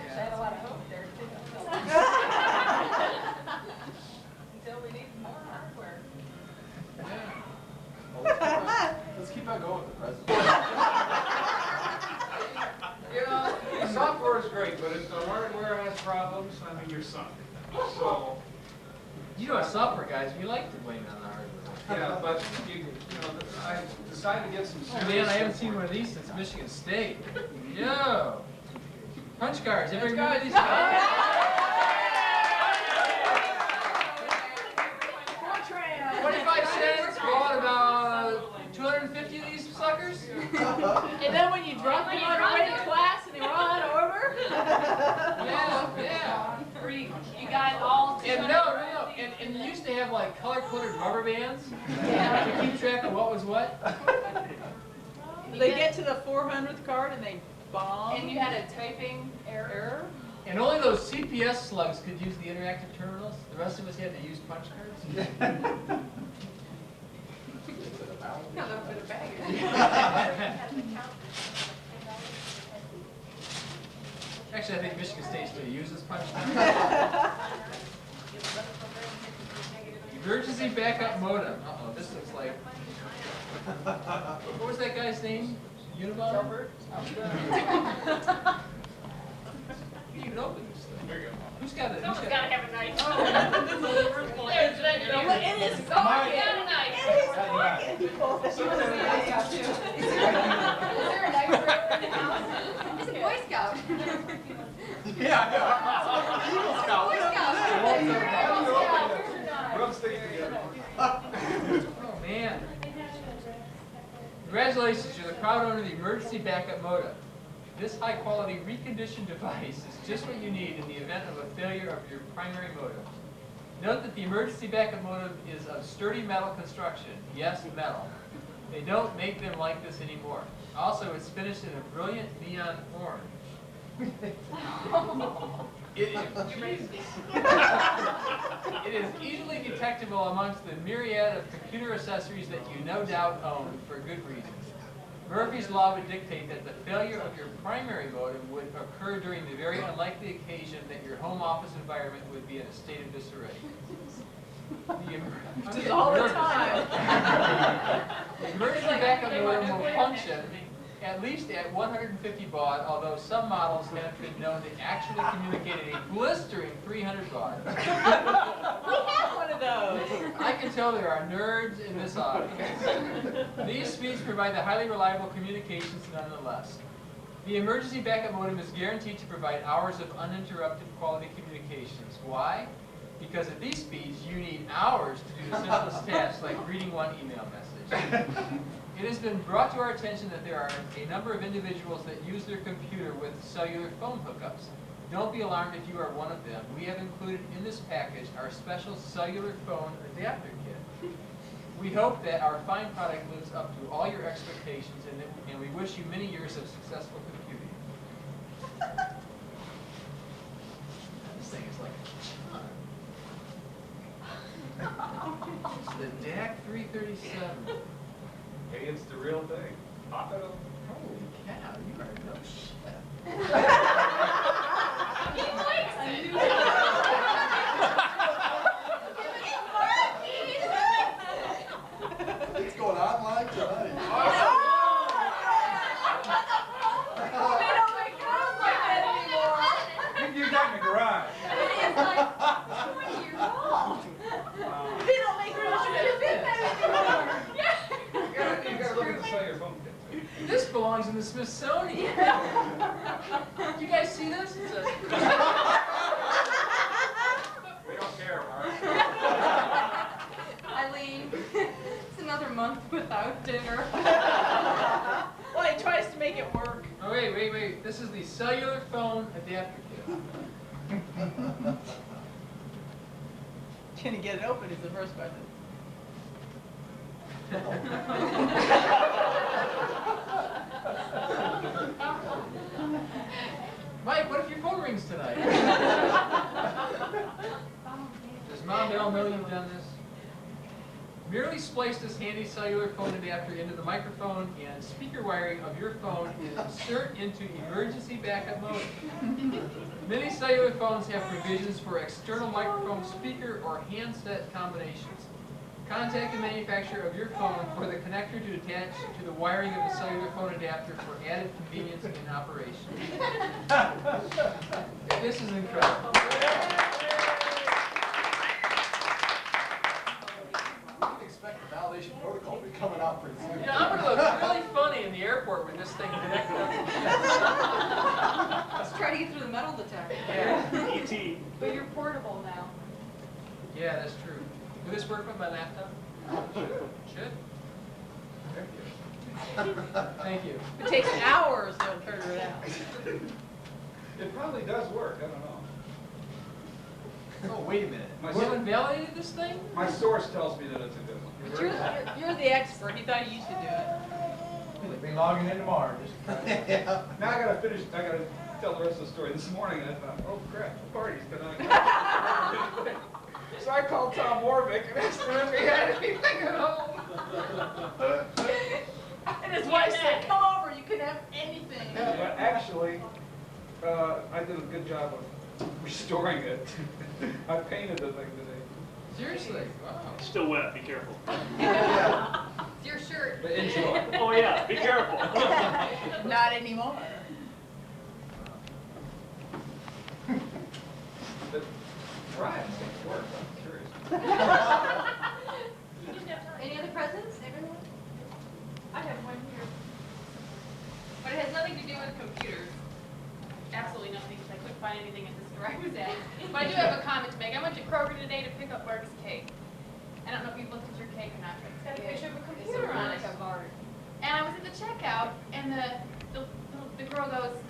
I had a lot of hope there too. Until we need more hardware. Let's keep on going with the president. You know, the software is great, but if the hardware has problems, I mean, you're sunk. So, You know, as software guys, we like to blame it on the hardware. yeah, but you know, I decided to get some Oh serious man, I haven't support. seen one of these since Michigan State. Yo! Punch cards, ever Punch remember these? cards. Cards? 25 cents, bought about 250 of these suckers. And then when you drop them on your way to class and they were all out of order? Yeah. Or you got all And no. And you used to have like color-coded rubber bands to keep track of what was what. They get to the 400th card and they bomb. And you had a typing error. And only those CPS slugs could use the interactive terminals. The rest of us had to use punch cards. Got a bit of bag. Actually, I think Michigan State still uses punch cards. Emergency backup modem. Uh-oh, this looks like... What was that guy's name? Unibomber? Gilbert. You can even open this thing. There you go. Who's got it? Someone's got to have a knife. It is. Someone's got a knife. Is there a knife in the house? Scout. Yeah. Eagle Scout. Boy Scout. Rub sticks together. Oh, man. Congratulations, you're the proud owner of the emergency backup modem. This high-quality reconditioned device is just what you need in the event of a failure of your primary modem. Note that the emergency backup modem is of sturdy metal construction. Yes, metal. They don't make them like this anymore. Also, it's finished in a brilliant neon orange. It is easily detectable amongst the myriad of computer accessories that you no doubt own for good reasons. Murphy's Law would dictate that the failure of your primary modem would occur during the very unlikely occasion that your home office environment would be in a state of disarray. Just all the time. The emergency backup modem will function at least at 150 baud, although some models have been known to actually communicate at a blistering 300 baud. We have one of those. I can tell there are nerds in this audience. These speeds provide the highly reliable communications nonetheless. The emergency backup modem is guaranteed to provide hours of uninterrupted quality communications. Why? Because at these speeds, you need hours to do the simplest tasks like reading one email message. It has been brought to our attention that there are a number of individuals that use their computer with cellular phone hookups. Don't be alarmed if you are one of them. We have included in this package our special cellular phone adapter kit. We hope that our fine product lives up to all your expectations, and we wish you many years of successful computing. This thing is like a ton. It's the DAC 337. Hey, it's the real thing. Pop it up. Holy cow, you are no shit. He likes it. It's going online tonight. They don't make cars like that anymore. You can use that in the garage. It's like 20 years old. They don't make cars like that anymore. You gotta look at the cellular phone kit too. This belongs in the Smithsonian. You guys see this? It's a... We don't care, all right? Eileen, it's another month without dinner. Well, he tries to make it work. Oh, wait. This is the cellular phone adapter kit. Can you get it open is the first question. Mike, what if your phone rings tonight? Does Mom Bell know you've done this? Merely splice this handy cellular phone adapter into the microphone and speaker wiring of your phone and insert into emergency backup mode. Many cellular phones have provisions for external microphone, speaker, or handset combinations. Contact the manufacturer of your phone for the connector to attach to the wiring of the cellular phone adapter for added convenience in operation. This is incredible. You can expect the validation protocol to be coming out pretty soon. You know, I'm going to look really funny in the airport with this thing connected up. Let's try to get through the metal detector. Yeah. E.T. But you're portable now. Yeah, that's true. Will this work with my laptop? Should. Thank you. It takes hours to figure it out. It probably does work, I don't know. Oh, wait a minute. My, You haven't validated this thing? my source tells me that it's a good one. But you're the expert. He thought you should do it. They'll be logging in tomorrow. Yeah. Now I gotta tell the rest of the story. This morning I thought, oh crap, the party's tonight. So I called Tom Warvick and asked him if he had anything at home. And his wife said, come over, you can have anything. But actually, I did a good job of restoring it. I painted the thing today. Seriously? Wow. Still wet, be careful. It's your shirt. But enjoy. Oh yeah, be careful. Not anymore. But Brian's gonna work, I'm curious. Any other presents, everyone? I have one here. But it has nothing to do with computers. find anything at the store I was at. But I do have a comment to make. I went to Kroger today to pick up Mark's cake. I don't know if you've looked at your cake or not, but it's got a picture of a computer on it. And I was at the checkout, and the girl goes, "Is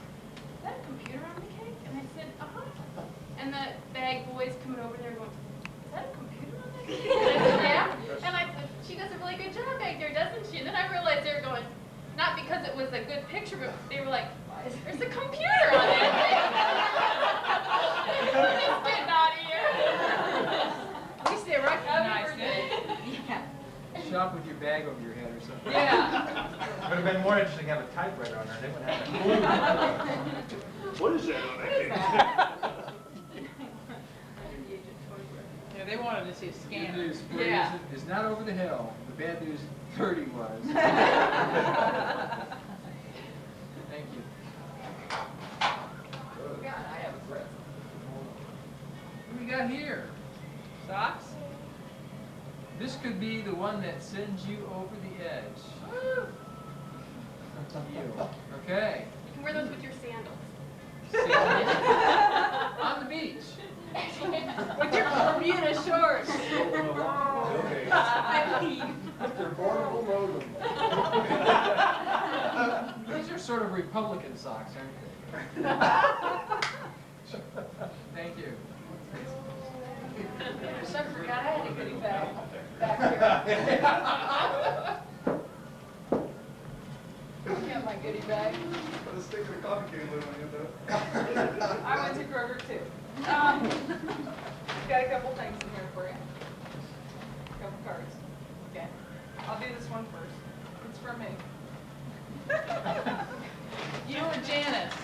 that a computer on the cake?" And I said, "Uh-huh." And the bag boy's coming over there going, "Is that a computer on that cake?" And I said, "Yeah." And I said, "She does a really good job back there, doesn't she?" And then I realized they were going, not because it was a good picture, but they were like, "There's a computer on that cake." We're just getting out of here. At least they recognized it. Yeah. Shop with your bag over your head or something. Yeah. It would have been more interesting to have a typewriter on there. They wouldn't have it. What is that on that cake? Yeah, they wanted to see a Good scanner. news, 40 Yeah. is not over the hill. The bad news, 30 was. Thank you. What do we got here? Socks? This could be the one that sends you over the edge. Woo. You. Okay. You can wear those with your sandals. On the beach. With your Bermuda shorts. I leave. Your portable modem. These are sort of Republican socks, aren't they? Thank you. I forgot I had a goodie bag back here. Got my goodie bag. Put a stick of the coffee can lid on you, though. I went to Kroger too. Got a couple things in here for you. A couple cards. Okay. I'll do this one first. It's for me. You or Janice?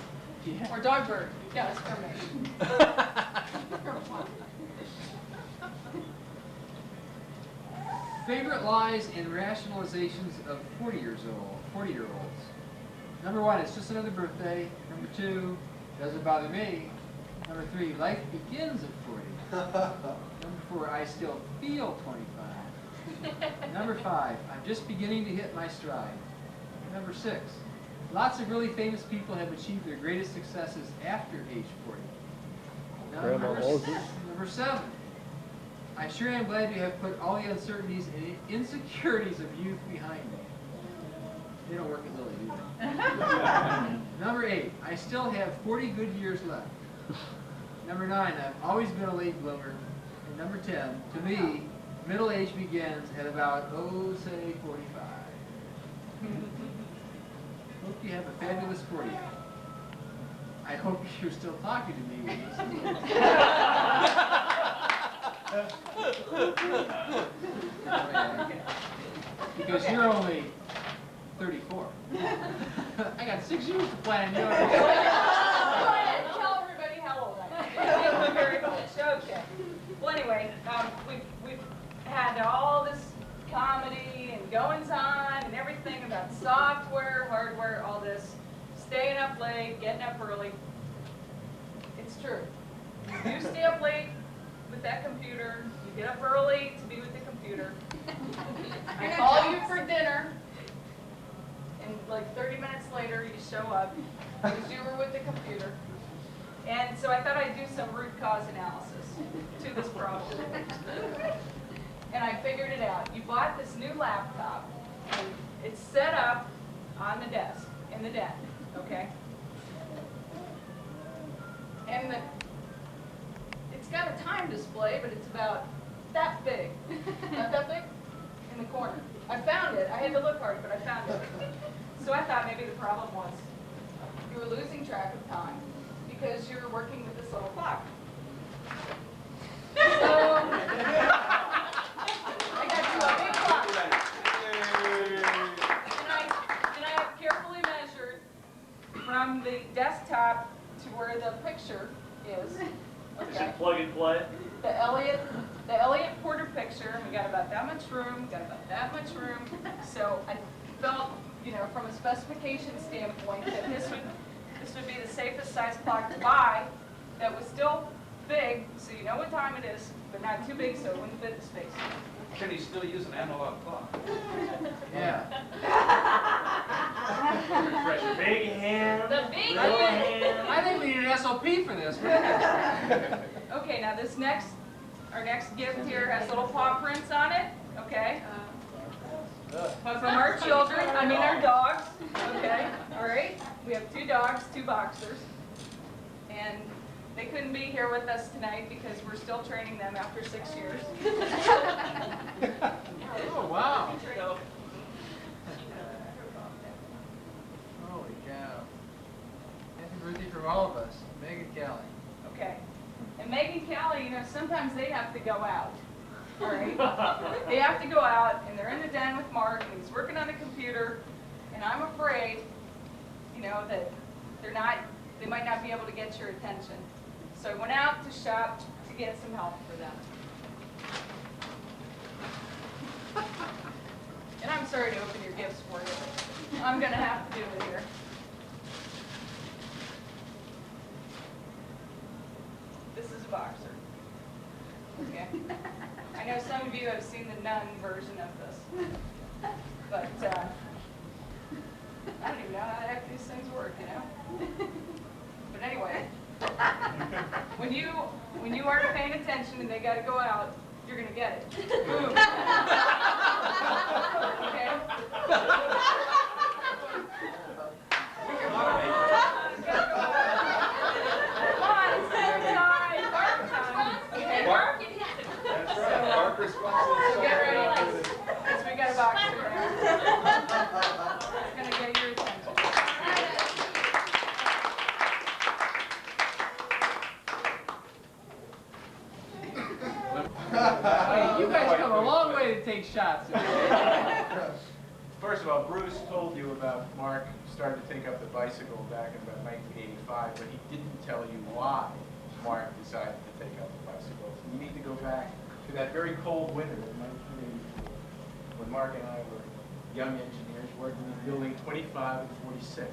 Yeah. Or Dogbert? Yeah, it's for me. Favorite lies and rationalizations of 40-year-olds. Number 1, it's just another birthday. Number 2, doesn't bother me. Number 3, life begins at 40. Number 4, I still feel 25. Number 5, I'm just beginning to hit my stride. Number 6, lots of really famous people have achieved their greatest successes after age 40. Grandma Moses. Number 7, I sure am glad to have put all the uncertainties and insecurities of youth behind me. They don't work at Lilly, do they? Number 8, I still have 40 good years left. Number 9, I've always been a late bloomer. And number 10, to me, middle age begins at about, say, 45. Hope you have a fabulous 40. I hope you're still talking to me when you see because you're only 34. I got 6 years to plan. Go ahead, tell everybody how old I am. Very much. Okay. Well, anyway, we've had all this comedy and goings on and everything about software, hardware, all this, staying up late, getting up early. It's true. You do stay up late with that computer. You get up early to be with the computer. I call you for dinner, and like 30 minutes later you show up because you were with the computer. And so I thought I'd do some root cause analysis to this problem. And I figured it out. You bought this new laptop, and it's set up on the desk, in the den, okay? And it's got a time display, but it's about that big. Not that big? In the corner. I found it. I had to look hard, but I found it. So I thought maybe the problem was you were losing track of time because you were working with this little clock. So I got you a big clock. And I have carefully measured from the desktop to where the picture is. Is Okay. it plug and play? The Elliott Porter picture, we got about that much room, got about that much room. So I felt, from a specification standpoint, that this would be the safest size clock to buy that was still big, so you know what time it is, but not too big so it wouldn't fit the space. Can he still use an analog clock? Yeah. Big hand. The big I think we need an SOS SOP for this. Okay, now our next gift here has little paw prints on it, okay? From our children, I mean our dogs, okay? All right, we have 2 dogs, 2 boxers. And they couldn't be here with us tonight because we're still training them after 6 years. Oh, wow. Holy cow. Happy birthday from all of us. Megan Kelly. Okay. And Meg and Callie, you know, sometimes they have to go out. All right? They have to go out, and they're in the den with Mark, and he's working on the computer, and I'm afraid, you know, that they might not be able to get your attention. So I went out to shop to get some help for them. And I'm sorry to open your gifts for you, but I'm going to have to do it here. This is a boxer. Okay. I know some of you have seen the nun version of this, but I don't even know how the heck these things work, you know? But anyway, when you aren't paying attention and they got to go out, you're gonna get it. Boom. Okay. So get ready, because we got a box here. It's gonna get your attention. Hey, you guys come a long way to take shots. First of all, Bruce told you about Mark started to take up the bicycle back in about 1985, but he didn't tell you why Mark decided to take up the bicycle. So you need to go back to that very cold winter in 1984, when Mark and I were young engineers working in building 25 and 46,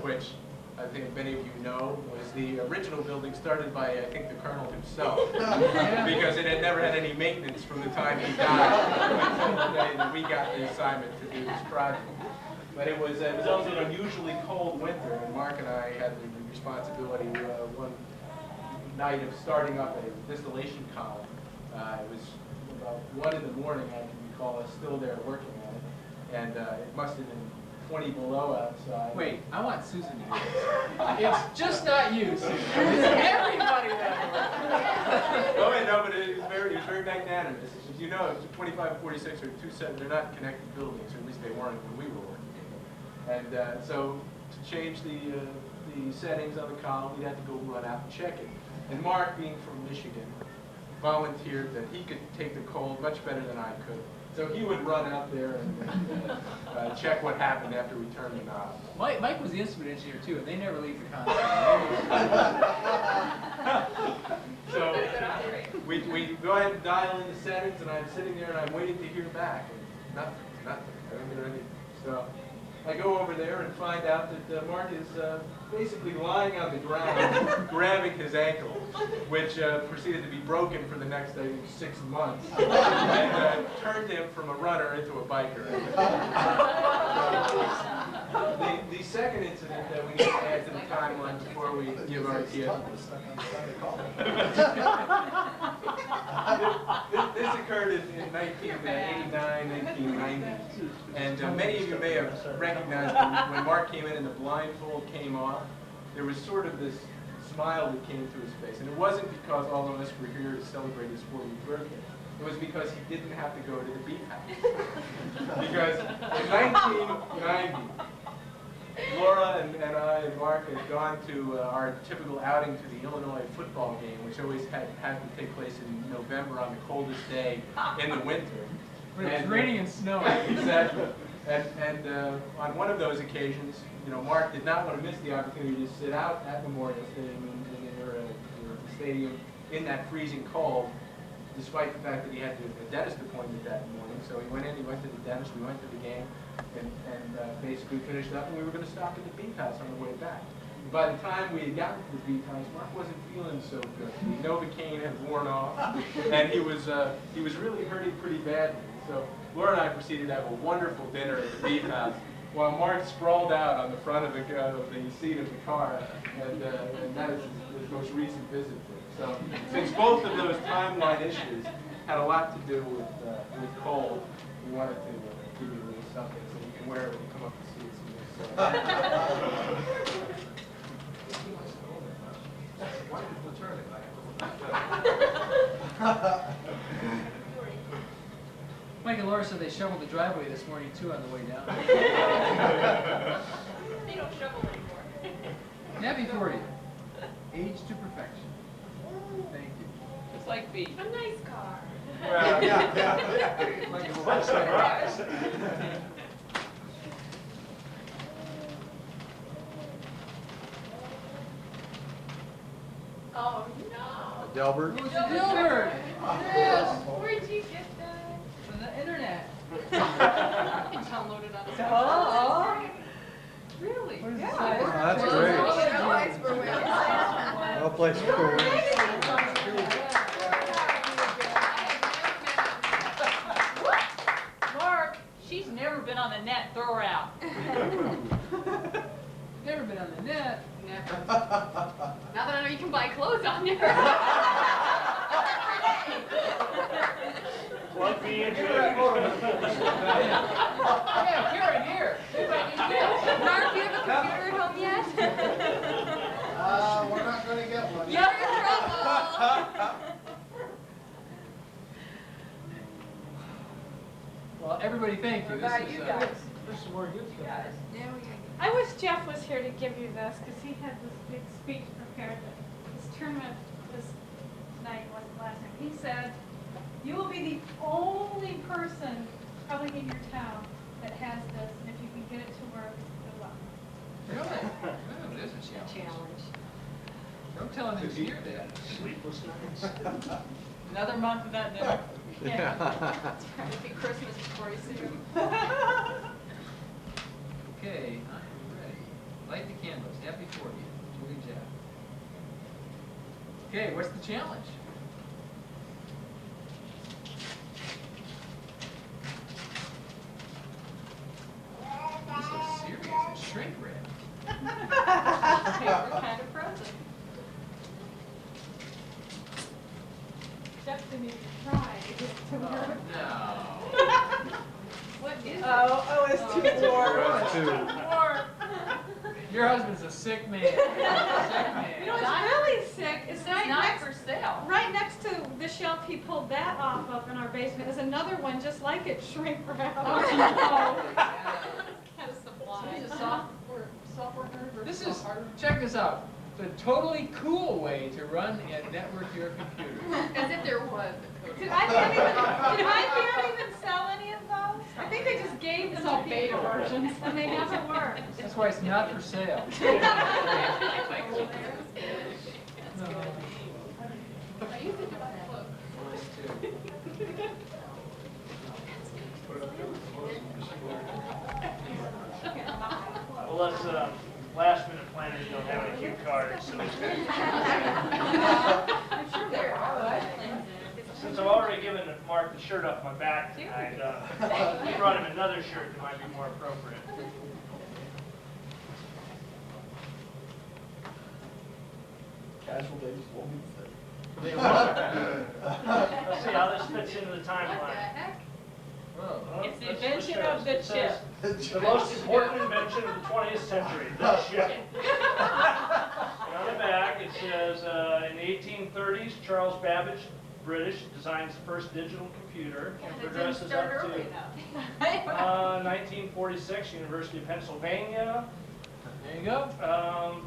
which I think many of you know was the original building started by, I think, the Colonel himself, because it had never had any maintenance from the time he died until the day that we got the assignment to do this project. But it was also an unusually cold winter, and Mark and I had the responsibility one night of starting up a distillation column. It was about 1 in the morning, I can recall us still there working on it, and it must have been 20 below outside. Wait, I want Susan to do this. It's just not you, Susan. It's everybody that works. Oh, wait, no, but it was very magnanimous. As you know, 25 and 46 are they're not connected buildings, or at least they weren't when we were working in them. And so to change the settings on the column, we had to go run out and check it. And Mark, being from Michigan, volunteered that he could take the cold much better than I could. So he would run out there and check what happened after we turned the knob. Mike was the instrument engineer too, and they never leave the concert. So we go ahead and dial in the settings, and I'm sitting there and I'm waiting to hear back, and nothing. I don't get anything. So I go over there and find out that Mark is basically lying on the ground, grabbing his ankle, which proceeded to be broken for the next, I think, 6 months, and turned him from a runner into a biker. The second incident that we need to add to the timeline before we give our gift. This occurred in 1989, 1990, and many of you may have recognized when Mark came in and the blindfold came off, there was sort of this smile that came to his face. And it wasn't because all of us were here to celebrate his 40th birthday. It was because he didn't have to go to the beef house. Because in 1990, Laura and I and Mark had gone to our typical outing to the Illinois football game, which always had to take place in November on the coldest day in the winter. But it was raining and snowing. Exactly. And on one of those occasions, you know, Mark did not want to miss the opportunity to sit out at Memorial Stadium or the stadium in that freezing cold, despite the fact that he had a dentist appointment that morning. So he went to the dentist, we went to the game, and basically finished up, and we were going to stop at the beef house on the way back. By the time we had gotten to the beef house, Mark wasn't feeling so good. The Novocaine had worn off, and he was really hurting pretty badly. So Laura and I proceeded to have a wonderful dinner at the beef house, while Mark sprawled out on the front of the seat of the car, and that is most recent visit there. So since both of those timeline issues had a lot to do with Cole, we wanted to give you a little something so you can wear it when you come up to see us. Mike and Laura said they shoveled the driveway this morning too on the way down. They don't shovel anymore. Happy 40. Age to perfection. Thank you. Just like B. A nice car. Well, yeah. Like a What a surprise. Oh, no. Delbert? Who's the Dilbert? Yes. Where'd you get that? From the internet. Downloaded on the Oh. Really? Oh, Yeah. that's great. No ice for women. No place for women. Mark, she's never been on the net. Throw her out. Never been on the net. Never. Now that I know you can buy clothes on there. Plug me into it. Yeah, Karen, here. Mark, you have a computer at home yet? We're not gonna get one. You're in trouble. Well, everybody, thank you. What about you guys? There's some more good stuff. Guys. I wish Jeff was here to give you this, because he had this big speech prepared. His tournament was tonight, wasn't last night. He said, you will be the only person probably in your town that has this, and if you can get it to work, good luck. Really? Oh, there's a challenge. Don't tell him who's here then. Sleepless nights. Another month of that dinner. Yeah. It'll be Christmas before you see him. Okay, I'm ready. Light the candles. Happy 40th. Julie Jack. Okay, what's the challenge? This is serious. It's shrink wrap. Favorite kind of present. Jeff didn't even try to get it to work. No. What is it? Oh, it's too warm. Your husband's a sick man. Sick You man. know, it's really sick. It's Not right for sale. next to the shelf he pulled that off of in our basement is another one just like it, shrink wrap. Kind of sublime. He's a software nerd or This is, software? check this out. The totally cool way to run and network your computer. As if there was a code. Did IBM even sell any of those? I think they just gave them to beta people, versions. and they never worked. That's why it's not for sale. I used to do my book. Well, let's, last minute planners don't have any cue cards, so. I'm sure there are. Since I've already given Mark the shirt off my back tonight, I brought him another shirt that might be more appropriate. Casual days will be fit. They are. Let's see how this fits into the What the timeline. heck? Whoa. Well, It's the let's invention show of us. the It says, chip. the most important invention of the 20th century, the chip. And on the back, it says, in the 1830s, Charles Babbage, British, designs the first digital computer and It didn't progresses start up early to enough. 1946, University of Pennsylvania, There you go.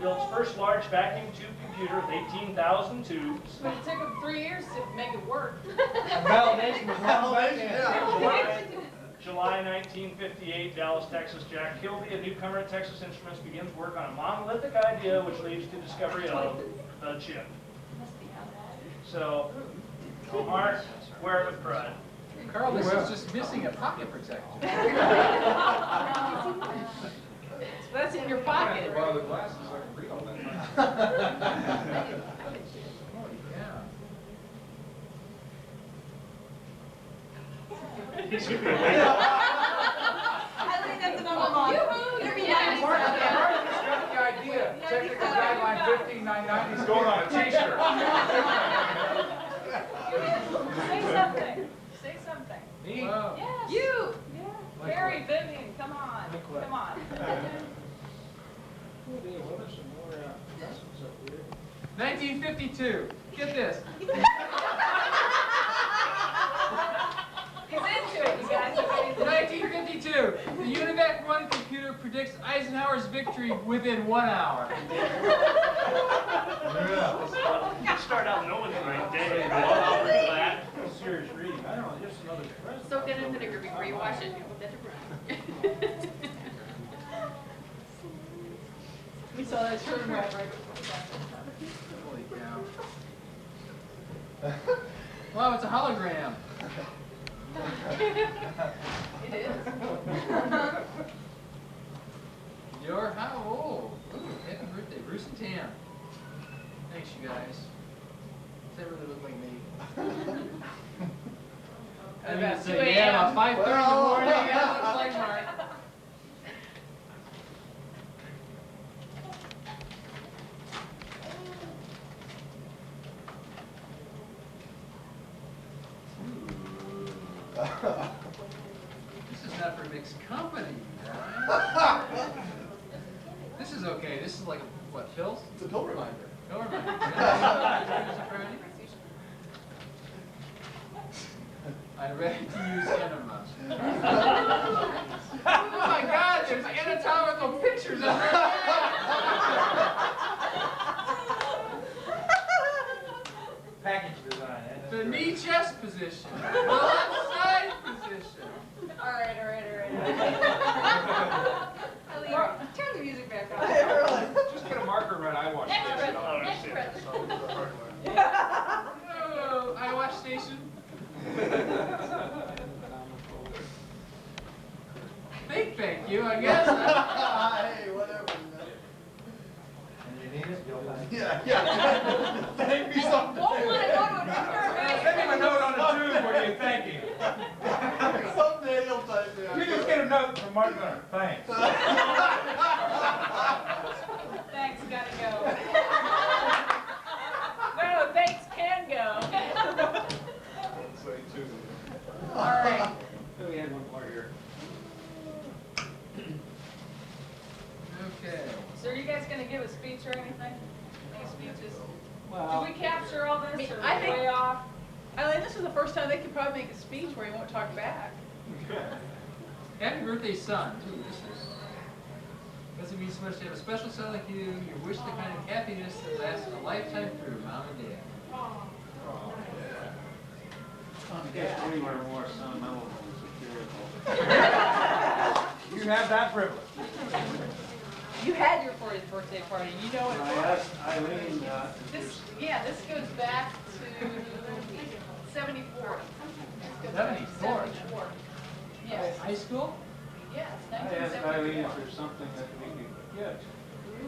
builds first large vacuum tube computer with 18,000 tubes. But it took him 3 years to make it work. Validation was wrong back then. July 1958, Dallas, Texas. Jack Kilby, a newcomer at Texas Instruments, begins work on a monolithic idea which leads to discovery of the chip. So, Mark, wear it with pride. Carl, this is just missing a pocket protector. That's in your pocket. Well, the glasses, I can read all that. He's gonna be I think that's another one. It'd be nice. Mark just got the idea. Technical guideline 1591. He's going on a t-shirt. Say something. Say something. Me? Yes. You! Yeah. Harry, Vivian, come on. Come on. 1952. Get this. He's into it, you guys. 1952. The UNIVAC 1 computer predicts Eisenhower's victory within 1 hour. You start out knowing the right day, 1 hour into that. Serious reading. I don't know, just another president. Soak it in vinegar before you wash it. Let it run. We saw that turn right Holy cow. Wow, it's a hologram. It is. You're how old? Ooh, happy birthday, Bruce and Tam. Thanks, you guys. Does that really look like me? I mean, About it's 2 yeah, a.m. about 5:30 in the morning. Yeah, looks like Mark. This is not for mixed company, right? This is okay. This is like what, pills? It's a pill reminder. Pill reminder. I'm ready to use enema. Oh my God! There's anatomical pictures of her. Package design, eh? The knee-chest position. The left side position. All right. Turn the music back on. Just get a marker red eye wash. Next station. present. Next present. Oh, eye wash station. Thank you, I guess. Hey, whatever. And you need it, you'll find it. Yeah. Thank me someday. Won't want to go to a picture. Send him a note on the tube where you thank him. Someday you'll type me. You just get a note from Mark Miller. Thanks. Thanks, gotta go. No, thanks can go. Say two. All right. We had one more here. Okay. So are you guys going to give a speech or anything? Any speeches? Well, Did we capture all this or I think- way off? Eileen, this is the first time they could probably make a speech where he won't talk back. Happy birthday, son. Ooh, this is. Doesn't mean so much to have a special son like you. You wish the kind of happiness that lasts a lifetime through, Mom and Dad. Get anywhere more sentimental than satirical. You have that privilege. You had your 40th birthday party, you know it. I asked Eileen, This goes back to 74. This goes back to 74? 74. Yes. High school? Yes, I asked Eileen 1974. if there's something that we could get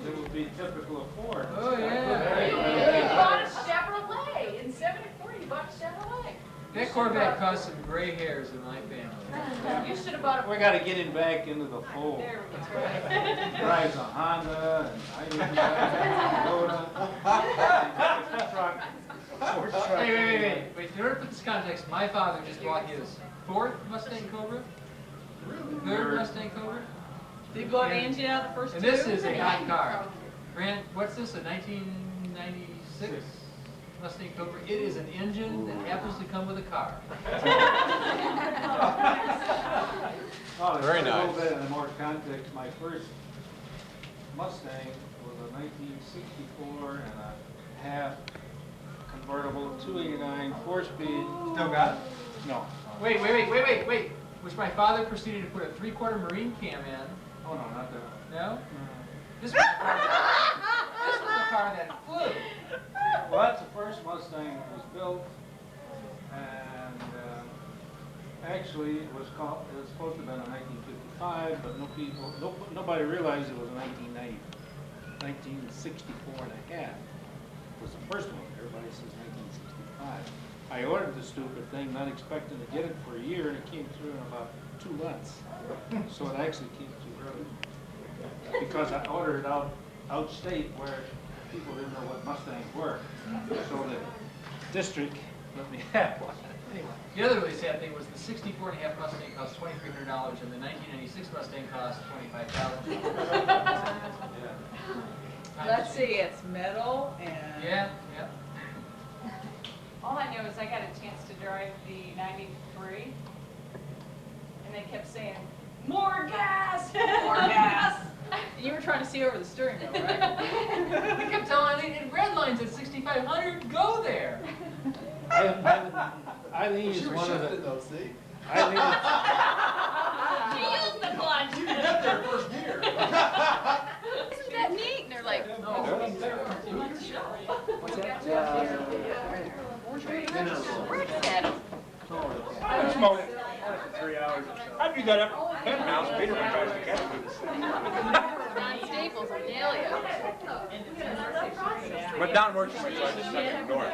that would be typical of Ford. Oh, yeah. You bought a Chevrolet. In 74, you bought a Chevrolet. That Corvette caused some gray hairs in my family. You should have bought a... We gotta get him back into the fold. There we go. Drives a Honda and I didn't drive a Toyota. Ford truck. Wait. In order to put this context, my father just bought his 4th Mustang Cobra, 3rd Mustang Cobra, Did you blow an engine out the first and two? this is a hot car. What's this, a 1996 Mustang Cobra? It is an engine that happens to come with a car. Oh, Very A nice. little bit in more context, my first Mustang was a 1964 and a half convertible, 289, 4-speed. Still got it? No. Wait. Which my father proceeded to put a 3/4 Marine cam in. Oh, no, not that. No? This was the car that flew. Well, that's the first Mustang that was built, and actually it was supposed to have been a 1955, but nobody realized it was a 1964 and a half. It was the first one. Everybody says 1965. I ordered the stupid thing, not expecting to get it for a year, and it came through in about 2 months. So it actually came through early. Because I ordered it outstate where people didn't know what Mustangs were. So the district let me have one. Anyway, the other really sad thing was the 64.5 Mustang cost $2,300 and the 1996 Mustang cost $25,000. Let's see, it's metal and. Yeah, yeah. All I know is I got a chance to drive the 93, and they kept saying, more gas, more gas. You were trying to see over the steering wheel, right? We kept telling Eileen, red lines at 6,500, go there. Eileen is She was one of shifting the. though, see? Eileen is, She used the clutch. You can get there first gear. Isn't that neat? And they're like, where's that? I smoked it for 3 hours or so. I do that every 10 pounds. Peterman tries to catch me. Don Staples will nail you. But Don works for me, so I just have to ignore it.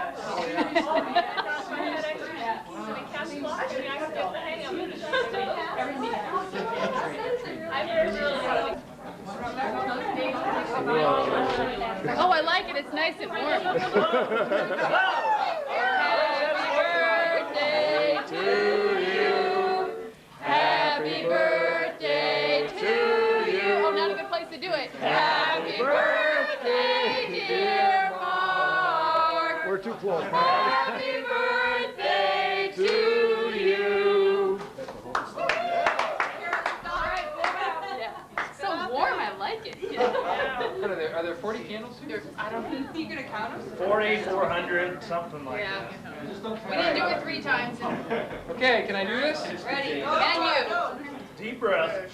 Oh, I like it. It's nice and warm. Happy birthday to you. Oh, not a good place to do it. Happy birthday, dear Mark. We're too close. Happy birthday to you. So warm, I like it. Are there 40 candles here? I don't know. You gonna count them? 40, 400, something like Yeah. that. We didn't do it 3 times. Okay, can I do this? Ready? And you. Deep breath.